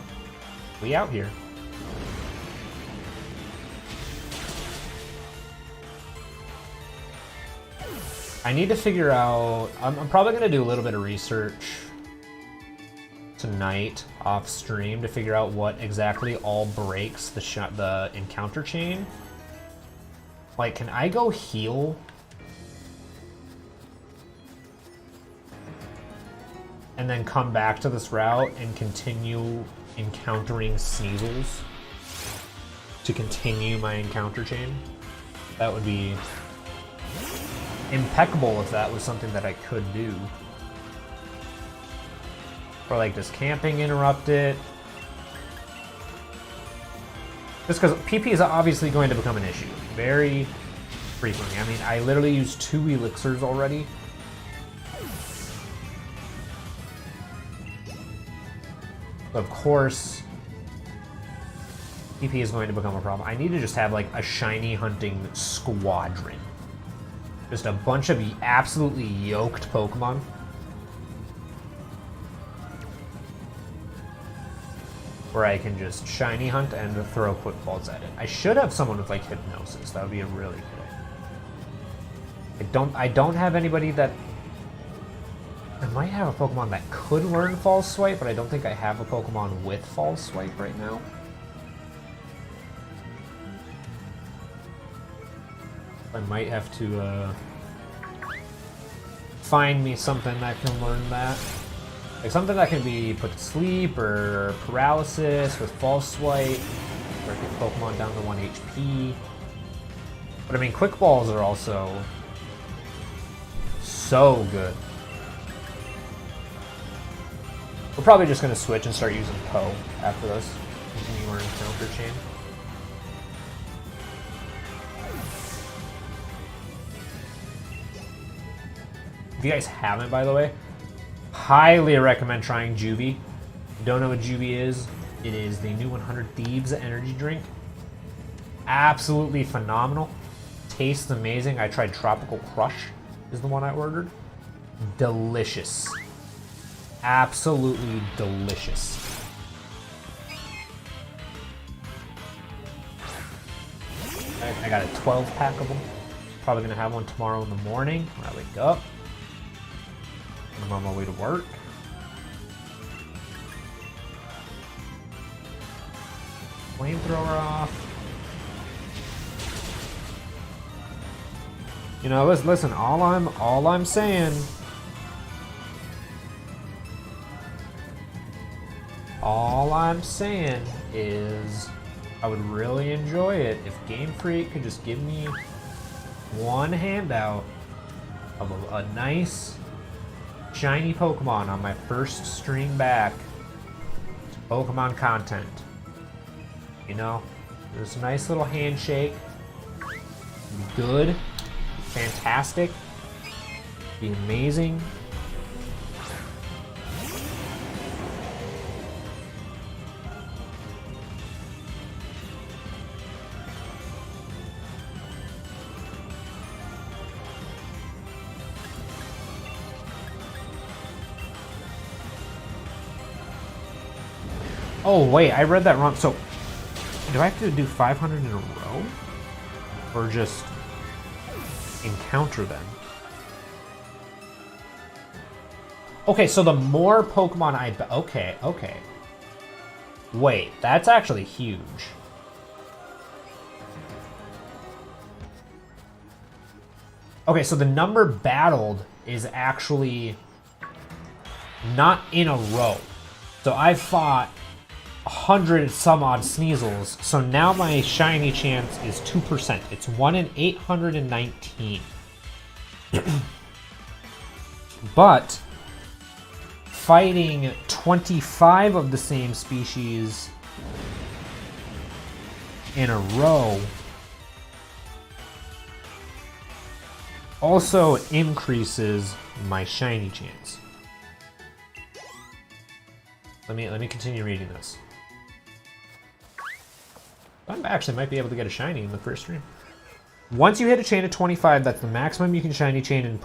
We out here. I need to figure out... I'm probably going to do a little bit of research tonight off stream to figure out what exactly all breaks the encounter chain. Like, can I go heal and then come back to this route and continue encountering Sneasels to continue my encounter chain? That would be impeccable if that was something that I could do. Or like, does camping interrupt it? Just because PP is obviously going to become an issue very frequently. I mean, I literally used 2 elixirs already. Of course, PP is going to become a problem. I need to just have like a shiny hunting squadron. Just a bunch of absolutely yoked Pokemon. Where I can just shiny hunt and throw quick balls at it. I should have someone with like hypnosis. That would be a really good idea. I don't have anybody that... I might have a Pokemon that could learn False Swipe, but I don't think I have a Pokemon with False Swipe right now. I might have to find me something that can learn that. Like something that can be put to sleep or paralysis with False Swipe, or get Pokemon down to 1 HP. But I mean, Quick Balls are also so good. We're probably just going to switch and start using Poe after this. Continue our encounter chain. If you guys haven't, by the way, highly recommend trying Juvie. If you don't know what Juvie is, it is the new 100 Thieves energy drink. Absolutely phenomenal. Tastes amazing. I tried Tropical Crush, is the one I ordered. Delicious. Absolutely delicious. I got a 12-pack of them. Probably gonna have one tomorrow in the morning when I wake up. I'm on my way to work. Flamethrower off. You know, listen. All I'm saying. All I'm saying is, I would really enjoy it if Game Freak could just give me one handout of a nice shiny Pokemon on my first stream back to Pokemon content. You know, there's a nice little handshake. Be good, fantastic, be amazing. Oh wait, I read that wrong. So, do I have to do 500 in a row? Or just encounter them? Okay, so the more Pokemon I... Okay. Wait, that's actually huge. Okay, so the number battled is actually not in a row. So I've fought 100 some odd Sneasels, so now my shiny chance is 2%. It's 1 in 819. But fighting 25 of the same species in a row also increases my shiny chance. Let me continue reading this. I actually might be able to get a shiny in the first stream. Once you hit a chain of 25, that's the maximum you can shiny chain in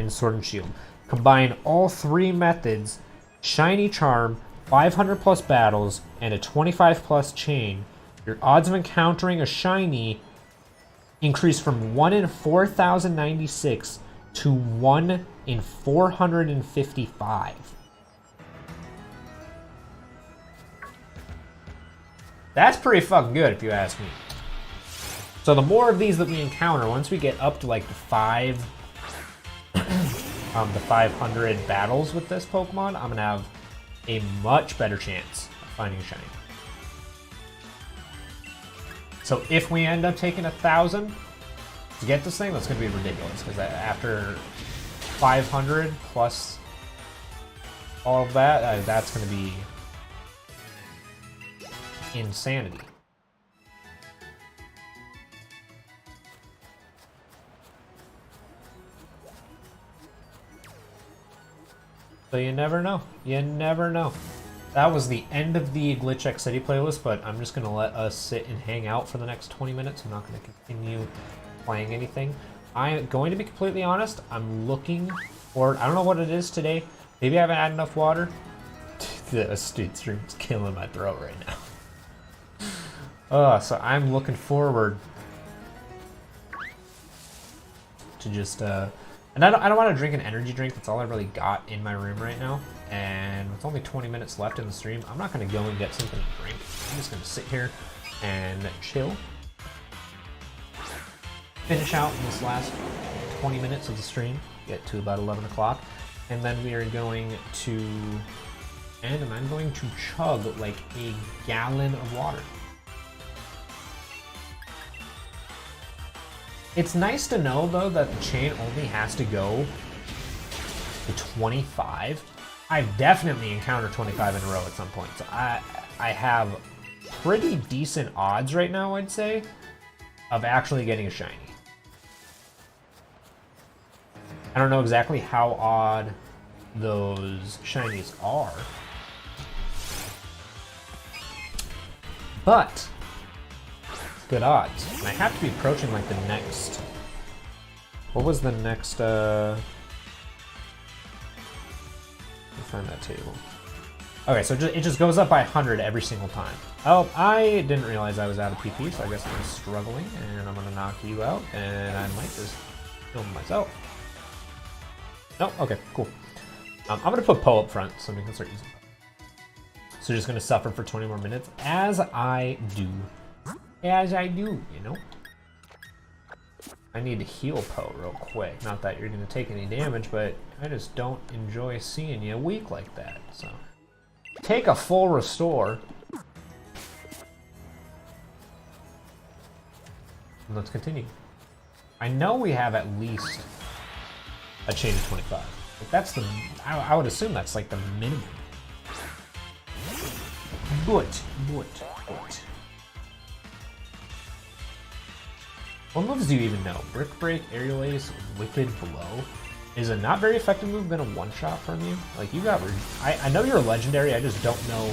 Sword and Shield. Combine all three methods, shiny charm, 500 plus battles, and a 25 plus chain. Your odds of encountering a shiny increase from 1 in 4,096 to 1 in 455. That's pretty fucking good, if you ask me. So the more of these that we encounter, once we get up to like the 500 battles with this Pokemon, I'm gonna have a much better chance of finding a shiny. So if we end up taking 1,000 to get this thing, that's gonna be ridiculous. Because after 500 plus all of that, that's gonna be insanity. So you never know. You never know. That was the end of the Glitch X City playlist, but I'm just going to let us sit and hang out for the next 20 minutes. I'm not going to continue playing anything. I'm going to be completely honest. I'm looking for... I don't know what it is today. Maybe I haven't had enough water. The street stream's killing my throat right now. So I'm looking forward to just, and I don't want to drink an energy drink. That's all I really got in my room right now. And with only 20 minutes left in the stream, I'm not going to go and get something to drink. I'm just going to sit here and chill. Finish out in this last 20 minutes of the stream, get to about 11 o'clock. And then we are going to, and I'm going to chug like a gallon of water. It's nice to know, though, that the chain only has to go to 25. I've definitely encountered 25 in a row at some point. So I have pretty decent odds right now, I'd say, of actually getting a shiny. I don't know exactly how odd those shinies are, but good odds. And I have to be approaching like the next. What was the next? Let me find that table. Okay, so it just goes up by 100 every single time. Oh, I didn't realize I was out of PP, so I guess I'm struggling, and I'm gonna knock you out, and I might just kill myself. No, okay, cool. I'm gonna put Poe up front so we can start using Poe. So just gonna suffer for 20 more minutes, as I do. As I do, you know? I need to heal Poe real quick. Not that you're gonna take any damage, but I just don't enjoy seeing you weak like that, so. Take a full restore. And let's continue. I know we have at least a chain of 25. But that's the, I would assume that's like the minimum. But. What moves do you even know? Brick Break, Aerial Ace, Wicked Blow. Is a not very effective move been a one-shot from you? Like, you got... I know you're a legendary, I just don't know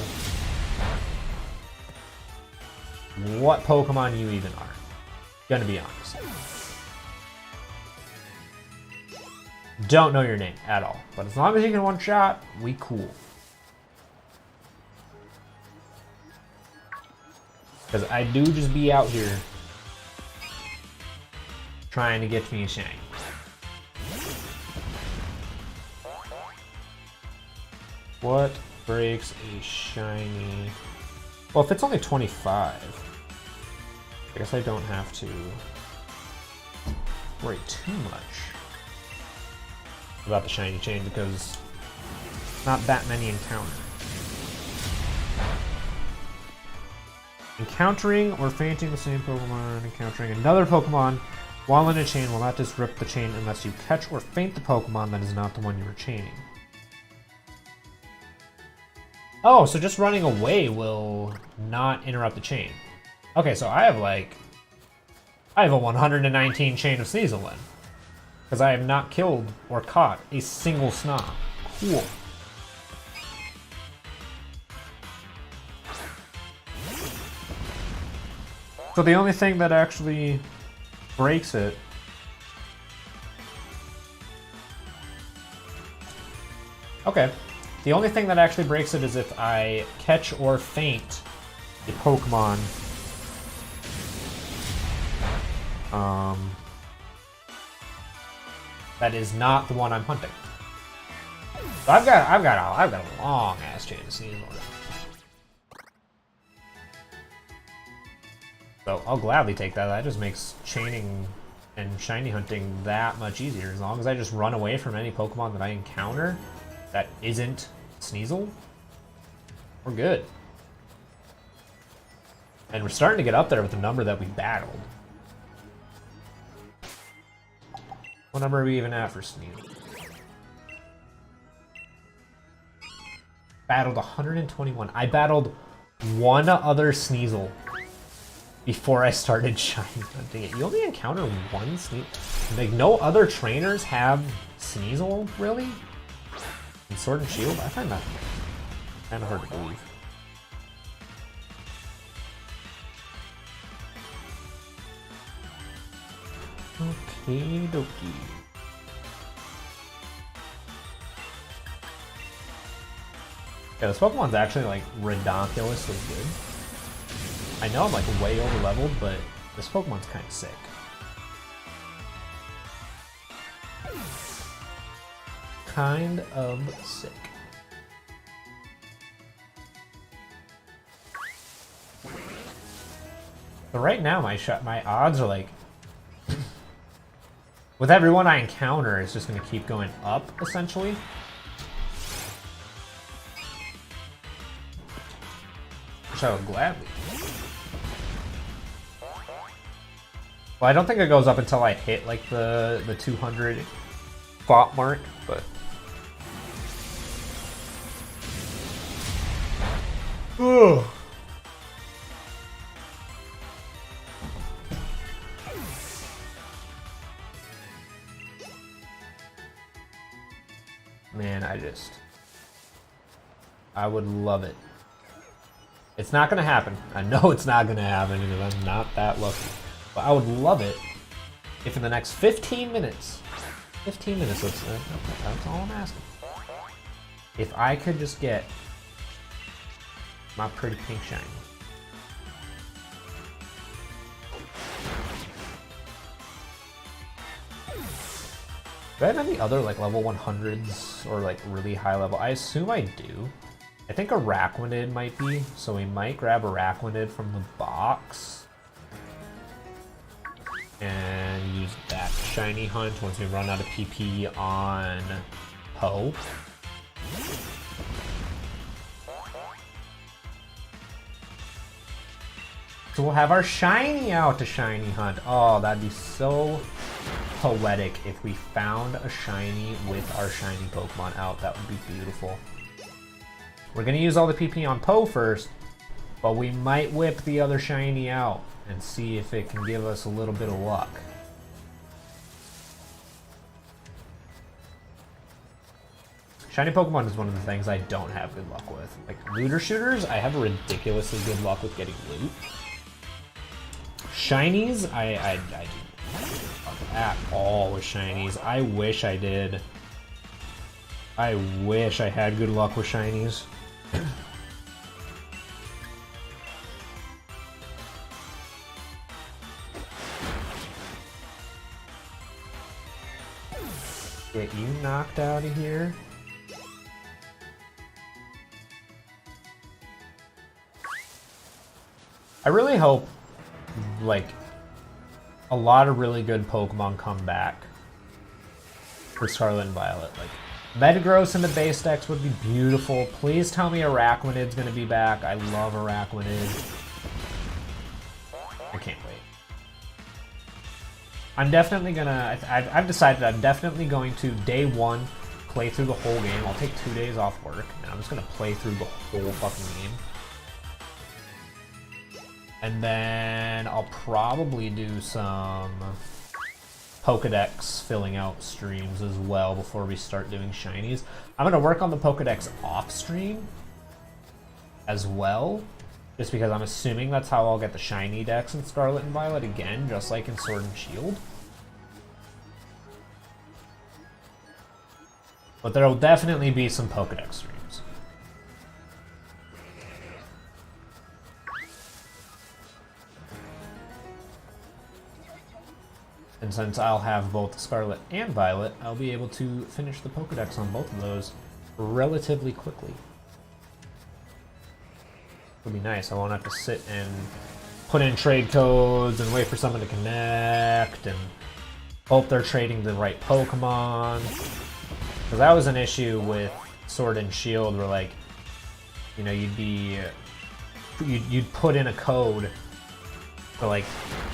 what Pokemon you even are. Gonna be honest. Don't know your name at all. But as long as you can one-shot, we cool. Because I do just be out here trying to get me a shiny. What breaks a shiny? Well, if it's only 25, I guess I don't have to worry too much about the shiny chain because not that many encounter. Encountering or fainting the same Pokemon, encountering another Pokemon while in a chain will not disrupt the chain unless you catch or faint the Pokemon that is not the one you were chaining. Oh, so just running away will not interrupt the chain. Okay, so I have a 119 chain of Sneasel then. Because I have not killed or caught a single Snob. Cool. So the only thing that actually breaks it okay. The only thing that actually breaks it is if I catch or faint a Pokemon that is not the one I'm hunting. So I've got a long ass chain of Sneasel. So I'll gladly take that. That just makes chaining and shiny hunting that much easier. As long as I just run away from any Pokemon that I encounter that isn't Sneasel, we're good. And we're starting to get up there with the number that we battled. What number are we even at for Sneasel? Battled 121. I battled one other Sneasel before I started shiny hunting it. You only encounter one Sneasel? Like, no other trainers have Sneasel, really? In Sword and Shield? I find that kind of hard to believe. Okie dokie. Yeah, this Pokemon's actually like ridiculously good. I know I'm like way over leveled, but this Pokemon's kind of sick. Kind of sick. But right now, my odds are like, with everyone I encounter, it's just going to keep going up, essentially. Which I would gladly. Well, I don't think it goes up until I hit like the 200 spot mark, but. Ooh. Man, I would love it. It's not gonna happen. I know it's not gonna happen because I'm not that lucky. But I would love it if in the next 15 minutes, that's all I'm asking. If I could just get my pretty pink shiny. Do I have any other like level 100s or like really high level? I assume I do. I think Araquanid might be, so we might grab Araquanid from the box. And use that shiny hunt once we run out of PP on Poe. So we'll have our shiny out to shiny hunt. Oh, that'd be so poetic if we found a shiny with our shiny Pokemon out. That would be beautiful. We're gonna use all the PP on Poe first, but we might whip the other shiny out and see if it can give us a little bit of luck. Shiny Pokemon is one of the things I don't have good luck with. Like looter shooters, I have ridiculously good luck with getting loot. Shinies, I do not at all with shinies. I wish I did. I wish I had good luck with shinies. Get you knocked out of here. I really hope, like, a lot of really good Pokemon come back for Scarlet and Violet. Like, Metagross in the base decks would be beautiful. Please tell me Araquanid's gonna be back. I love Araquanid. I can't wait. I'm definitely gonna, I've decided I'm definitely going to, day one, play through the whole game. I'll take 2 days off work, and I'm just gonna play through the whole fucking game. And then I'll probably do some Pokedex filling out streams as well before we start doing shinies. I'm going to work on the Pokedex off stream as well, just because I'm assuming that's how I'll get the shiny decks in Scarlet and Violet again, just like in Sword and Shield. But there will definitely be some Pokedex streams. And since I'll have both Scarlet and Violet, I'll be able to finish the Pokedex on both of those relatively quickly. It'll be nice. I won't have to sit and put in trade codes and wait for someone to connect and hope they're trading the right Pokemon. Because that was an issue with Sword and Shield where, like, you know, you'd put in a code for like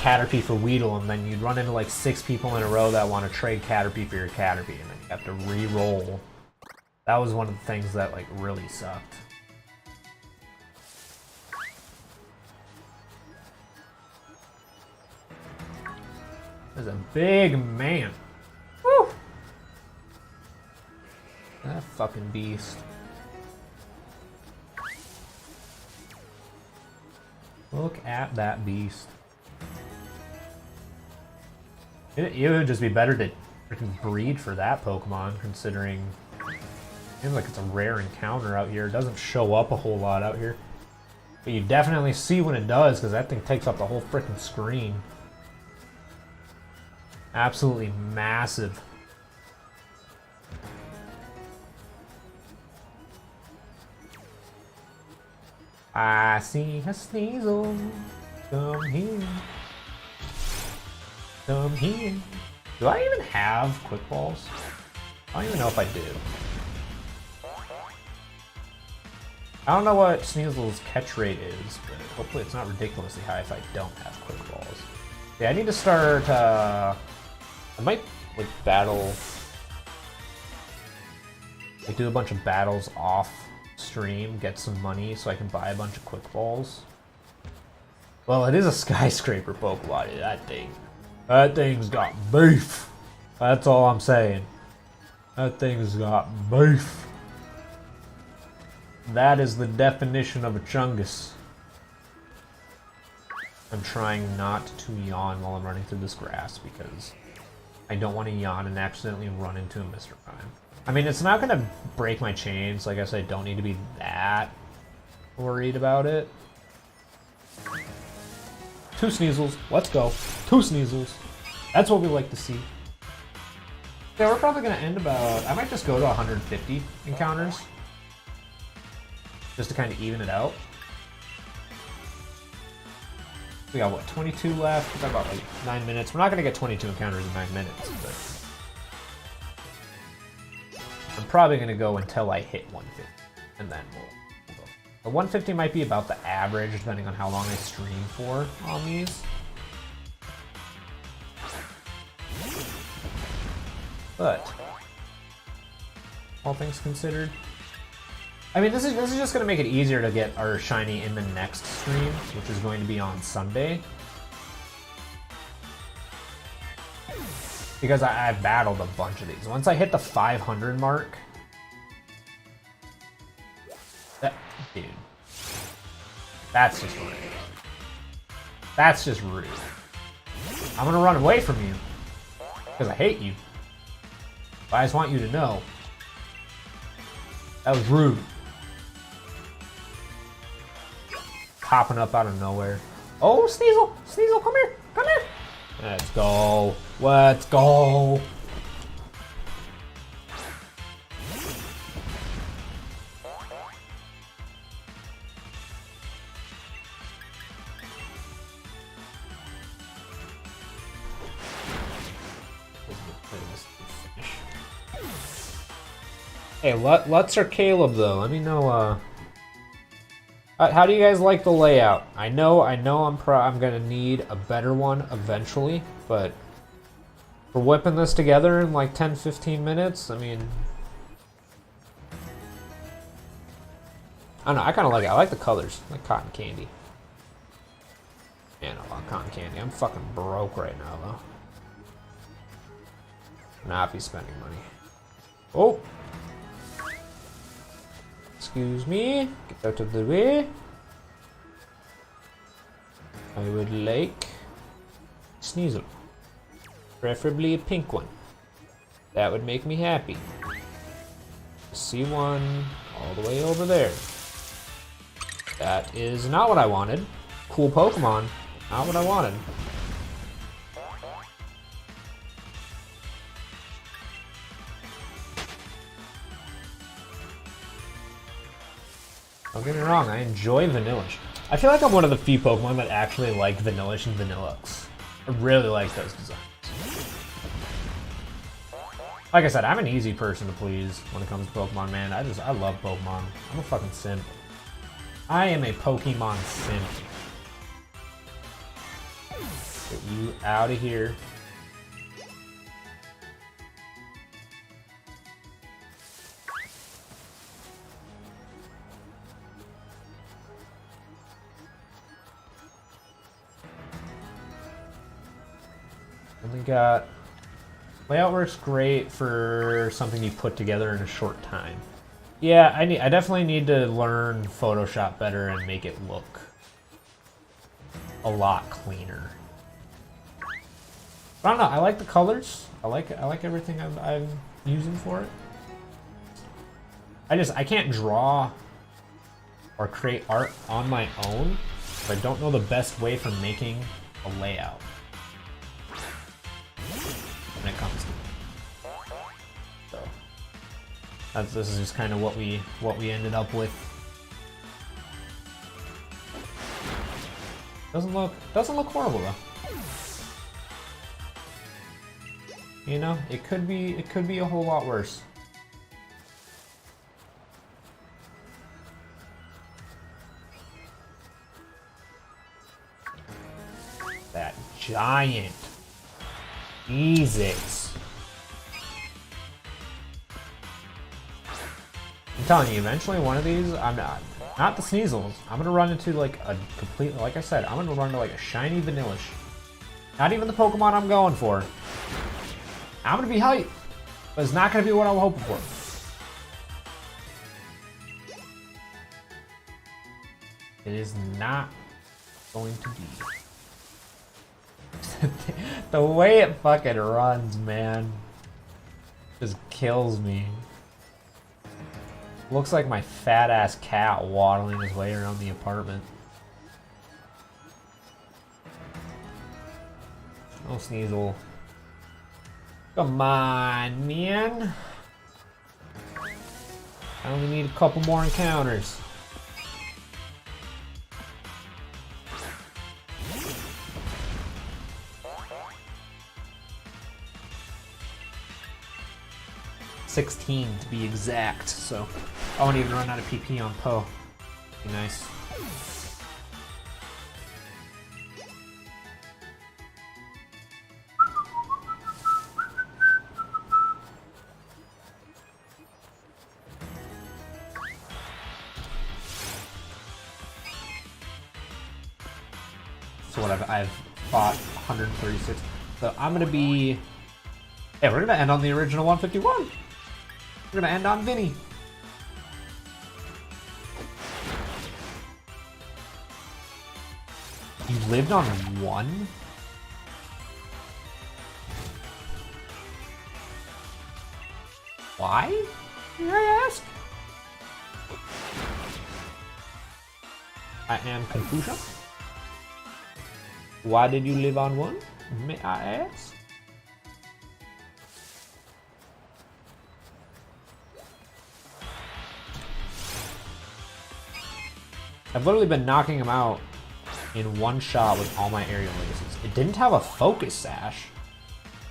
Caterpie for Weedle, and then you'd run into like 6 people in a row that want to trade Caterpie for your Caterpie, and then you have to re-roll. That was one of the things that like really sucked. There's a big man. Woo! That fucking beast. Look at that beast. It would just be better to freaking breed for that Pokemon, considering it seems like it's a rare encounter out here. It doesn't show up a whole lot out here. But you definitely see when it does, because that thing takes up the whole freaking screen. Absolutely massive. I see a Sneasel. Come here. Come here. Do I even have quick balls? I don't even know if I do. I don't know what Sneasel's catch rate is, but hopefully it's not ridiculously high if I don't have quick balls. Yeah, I need to start, I might, like, battle, like, do a bunch of battles off stream, get some money so I can buy a bunch of quick balls. Well, it is a skyscraper Pokemon, that thing's got beef. That's all I'm saying. That thing's got beef. That is the definition of a Chungus. I'm trying not to yawn while I'm running through this grass because I don't want to yawn and accidentally run into a Mr. Prime. I mean, it's not going to break my chains. Like I said, I don't need to be that worried about it. 2 Sneasels. Let's go. 2 Sneasels. That's what we like to see. Yeah, we're probably going to end about... I might just go to 150 encounters. Just to kind of even it out. We got, what, 22 left? We got about, like, 9 minutes. We're not going to get 22 encounters in 9 minutes, but... I'm probably going to go until I hit 150, and then we'll go. The 150 might be about the average, depending on how long I stream for on these. But, all things considered, I mean, this is just going to make it easier to get our shiny in the next stream, which is going to be on Sunday. Because I've battled a bunch of these. Once I hit the 500 mark... Dude. That's just rude. That's just rude. I'm gonna run away from you. Because I hate you. But I just want you to know. That was rude. Popping up out of nowhere. Oh, Sneasel! Sneasel, come here! Come here! Let's go. Let's go. Hey, Lutz or Caleb though? Let me know. How do you guys like the layout? I know I'm gonna need a better one eventually, but we're whipping this together in like 10-15 minutes. I mean, I don't know. I kind of like it. I like the colors, like cotton candy. Man, I love cotton candy. I'm fucking broke right now though. Not be spending money. Oh. Excuse me, get out of the way. I would like Sneasel. Preferably a pink one. That would make me happy. See one all the way over there. That is not what I wanted. Cool Pokemon, not what I wanted. Don't get me wrong, I enjoy Vanillish. I feel like I'm one of the few Pokemon that actually like Vanillish and Vanillux. I really like those designs. Like I said, I'm an easy person to please when it comes to Pokemon, man. I love Pokemon. I'm a fucking simp. I am a Pokemon simp. Get you out of here. Only got... Layout works great for something you put together in a short time. Yeah, I definitely need to learn Photoshop better and make it look a lot cleaner. But I don't know, I like the colors. I like everything I'm using for it. I can't draw or create art on my own, but I don't know the best way for making a layout when it comes to it. So this is just kind of what we ended up with. Doesn't look horrible though. You know, it could be a whole lot worse. That giant. Jesus. I'm telling you, eventually one of these, I'm not the Sneasels. I'm gonna run into like a complete, like I said, I'm gonna run into like a shiny Vanillish. Not even the Pokemon I'm going for. I'm gonna be hyped, but it's not gonna be what I'm hoping for. It is not going to be. The way it fucking runs, man, just kills me. Looks like my fat ass cat waddling his way around the apartment. Oh, Sneasel. Come on, man. I only need a couple more encounters. $16 to be exact, so I won't even run out of PP on Poe. Be nice. So what I've fought 136. So I'm gonna be. Hey, we're gonna end on the original 151. We're gonna end on Vinny. You lived on one? Why? May I ask? I am Confucius. Why did you live on one? May I ask? I've literally been knocking him out in one shot with all my aerial races. It didn't have a focus sash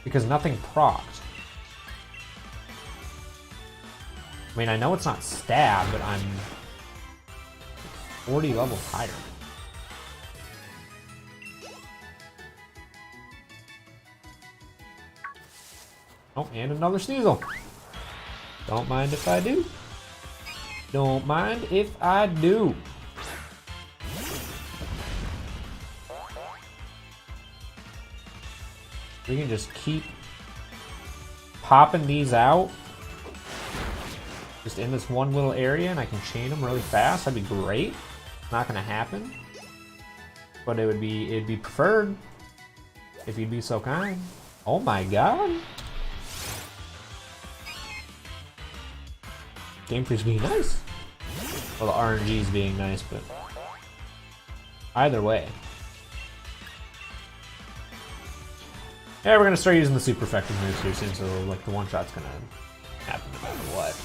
because nothing procced. I mean, I know it's not stab, but I'm 40 levels higher. Oh, and another Sneasel. Don't mind if I do. Don't mind if I do. We can just keep popping these out just in this one little area, and I can chain them really fast. That'd be great. Not gonna happen, but it'd be preferred if you'd be so kind. Oh my god. Game Freak's being nice. Well, the RNG's being nice, but either way. Yeah, we're gonna start using the super effective moves here soon, so like the one shot's gonna happen no matter what.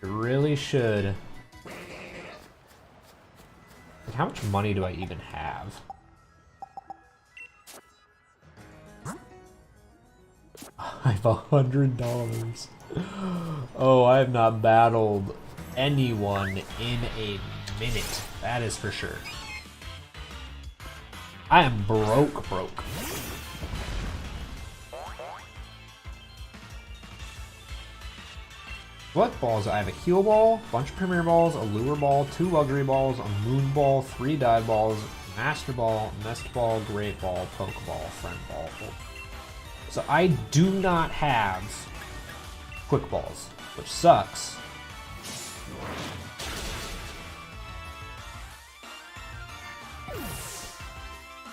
It really should. Like, how much money do I even have? I have $100. Oh, I have not battled anyone in a minute. That is for sure. I am broke. What balls? I have a heal ball, bunch of premier balls, a lure ball, 2 luxury balls, a moon ball, 3 dive balls, master ball, nest ball, great ball, pokeball, friend ball. So I do not have quick balls, which sucks.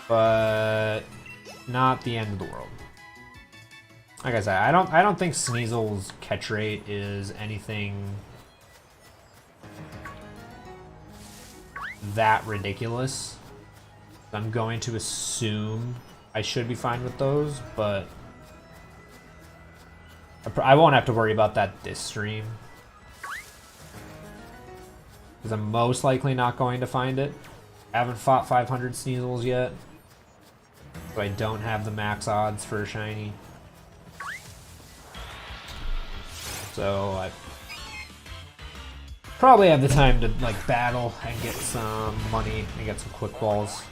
But not the end of the world. Like I said, I don't think Sneasel's catch rate is anything that ridiculous. I'm going to assume I should be fine with those, but I won't have to worry about that this stream. because I'm most likely not going to find it. I haven't fought 500 Sneasels yet, so I don't have the max odds for a shiny. So I probably have the time to like battle and get some money and get some quick balls.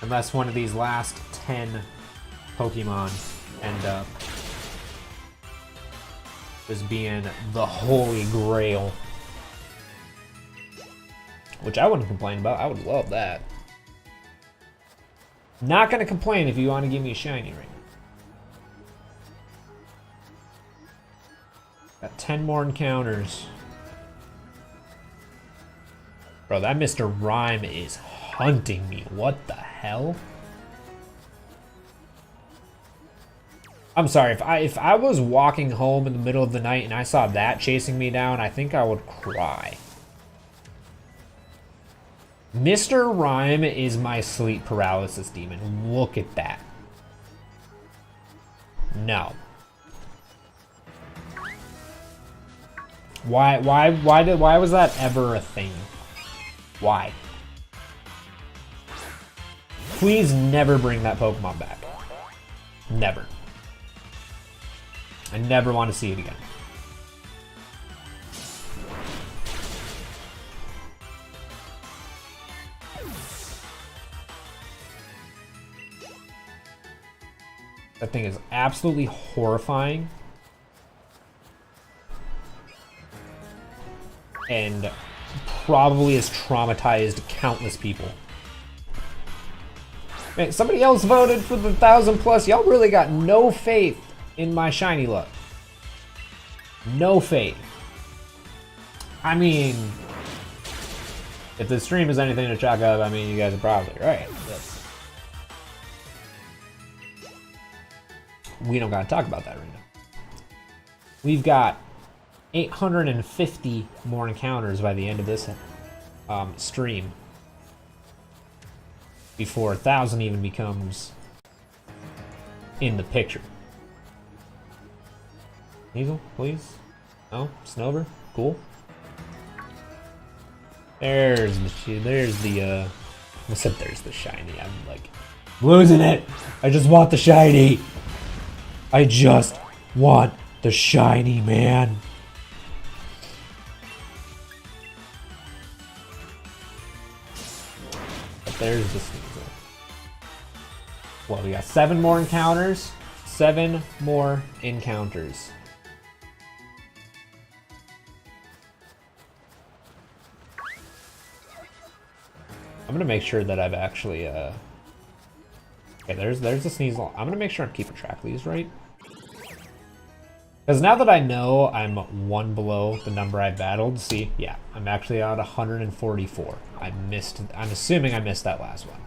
Unless one of these last 10 Pokemon end up as being the holy grail. Which I wouldn't complain about. I would love that. Not gonna complain if you want to give me a shiny right now. Got 10 more encounters. Bro, that Mr. Rhyme is hunting me. What the hell? I'm sorry, if I was walking home in the middle of the night and I saw that chasing me down, I think I would cry. Mr. Rhyme is my sleep paralysis demon. Look at that. No. Why was that ever a thing? Why? Please never bring that Pokemon back. Never. I never want to see it again. That thing is absolutely horrifying. And probably has traumatized countless people. Man, somebody else voted for the 1,000+. Y'all really got no faith in my shiny luck. No faith. I mean, if the stream is anything to chalk up, I mean, you guys are probably right. But we don't gotta talk about that right now. We've got 850 more encounters by the end of this stream before 1,000 even becomes in the picture. Sneasel, please. No, Snover, cool. There's the I said there's the shiny. I'm like losing it. I just want the shiny. I just want the shiny, man. But there's the Sneasel. Well, we got 7 more encounters. 7 more encounters. I'm gonna make sure that I've actually okay, there's the Sneasel. I'm gonna make sure I'm keeping track of these right. Because now that I know I'm 1 below the number I battled, see, yeah, I'm actually at 144. I'm assuming I missed that last one.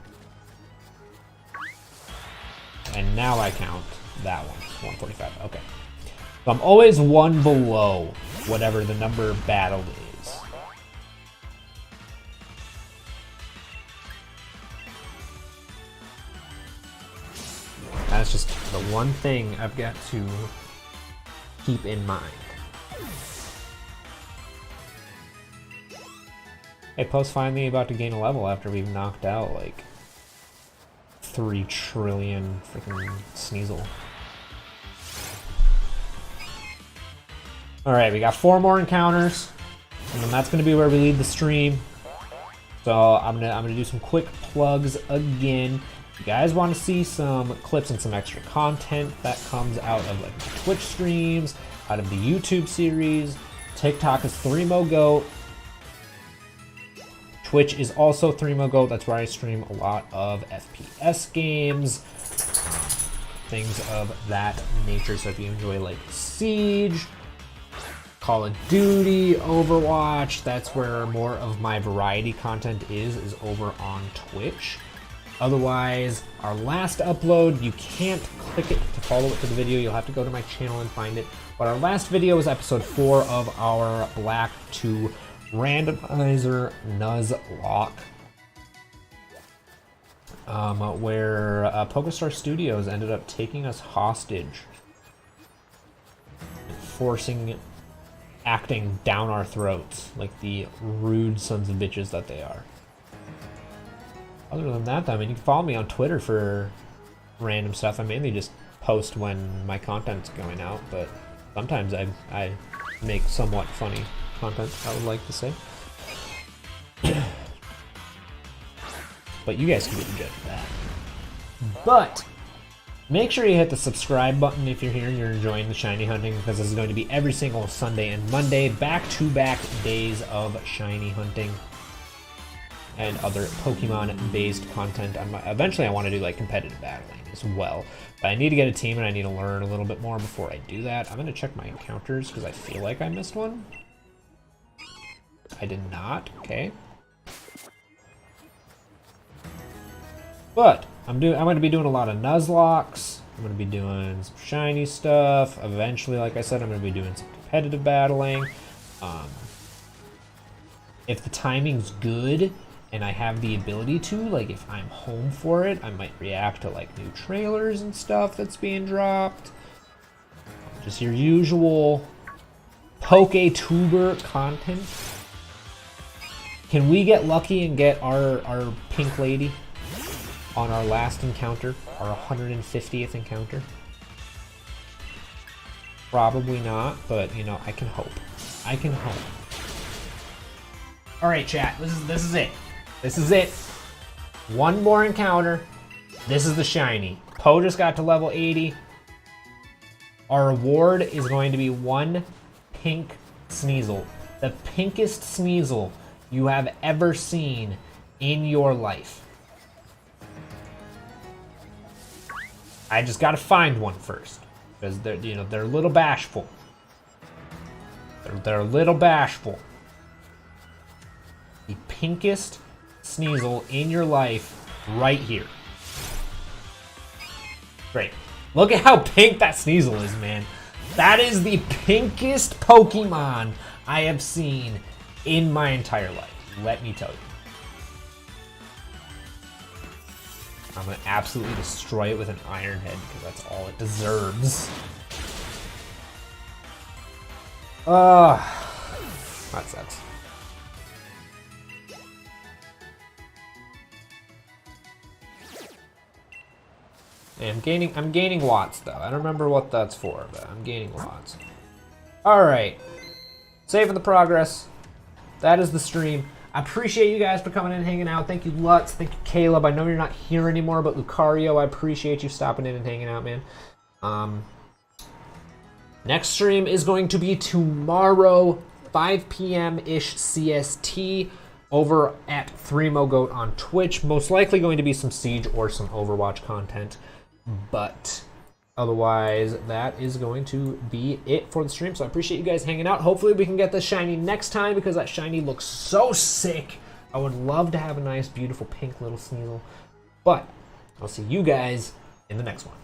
And now I count that one, 145, okay. So I'm always 1 below whatever the number battled is. That's just the one thing I've got to keep in mind. Hey, Post's finally about to gain a level after we've knocked out like 3 trillion freaking Sneasel. Alright, we got 4 more encounters, and then that's gonna be where we leave the stream. So I'm gonna do some quick plugs again. If you guys want to see some clips and some extra content that comes out of like Twitch streams, out of the YouTube series, TikTok is 3MoGoat. Twitch is also 3MoGoat. That's where I stream a lot of FPS games, things of that nature. So if you enjoy like Siege, Call of Duty, Overwatch, that's where more of my variety content is over on Twitch. Otherwise, our last upload, you can't click it to follow it to the video. You'll have to go to my channel and find it. But our last video was episode 4 of our Black 2 randomizer Nuzlocke, where PokeStar Studios ended up taking us hostage and forcing acting down our throats like the rude sons of bitches that they are. Other than that, though, I mean, you can follow me on Twitter for random stuff. I mainly just post when my content's going out, but sometimes I make somewhat funny content, I would like to say. But you guys can be the judge of that. But make sure you hit the subscribe button if you're here and you're enjoying the shiny hunting, because this is going to be every single Sunday and Monday, back-to-back days of shiny hunting and other Pokemon-based content. Eventually, I want to do like competitive battling as well, but I need to get a team and I need to learn a little bit more before I do that. I'm going to check my encounters because I feel like I missed one. I did not. Okay. But I'm going to be doing a lot of Nuzlocks. I'm going to be doing some shiny stuff. Eventually, like I said, I'm going to be doing some competitive battling. If the timing's good and I have the ability to, like if I'm home for it, I might react to like new trailers and stuff that's being dropped. Just your usual PokeTuber content. Can we get lucky and get our pink lady on our last encounter, our 150th encounter? Probably not, but you know, I can hope. I can hope. All right, chat. This is it. This is it. One more encounter. This is the shiny. Poe just got to level 80. Our reward is going to be one pink Sneasel, the pinkest Sneasel you have ever seen in your life. I just gotta find one first, because they're a little bashful. They're a little bashful. The pinkest Sneasel in your life, right here. Great. Look at how pink that Sneasel is, man. That is the pinkest Pokemon I have seen in my entire life. Let me tell you. I'm gonna absolutely destroy it with an Iron Head because that's all it deserves. That sucks. I'm gaining watts though. I don't remember what that's for, but I'm gaining watts. All right, saving the progress. That is the stream. I appreciate you guys for coming in and hanging out. Thank you, Lutz. Thank you, Caleb. I know you're not here anymore, but Lucario, I appreciate you stopping in and hanging out, man. Next stream is going to be tomorrow, 5 p.m.-ish CST, over at 3MoGoat on Twitch. Most likely going to be some Siege or some Overwatch content, but otherwise, that is going to be it for the stream. So I appreciate you guys hanging out. Hopefully we can get the shiny next time because that shiny looks so sick. I would love to have a nice, beautiful pink little Sneasel. But I'll see you guys in the next one.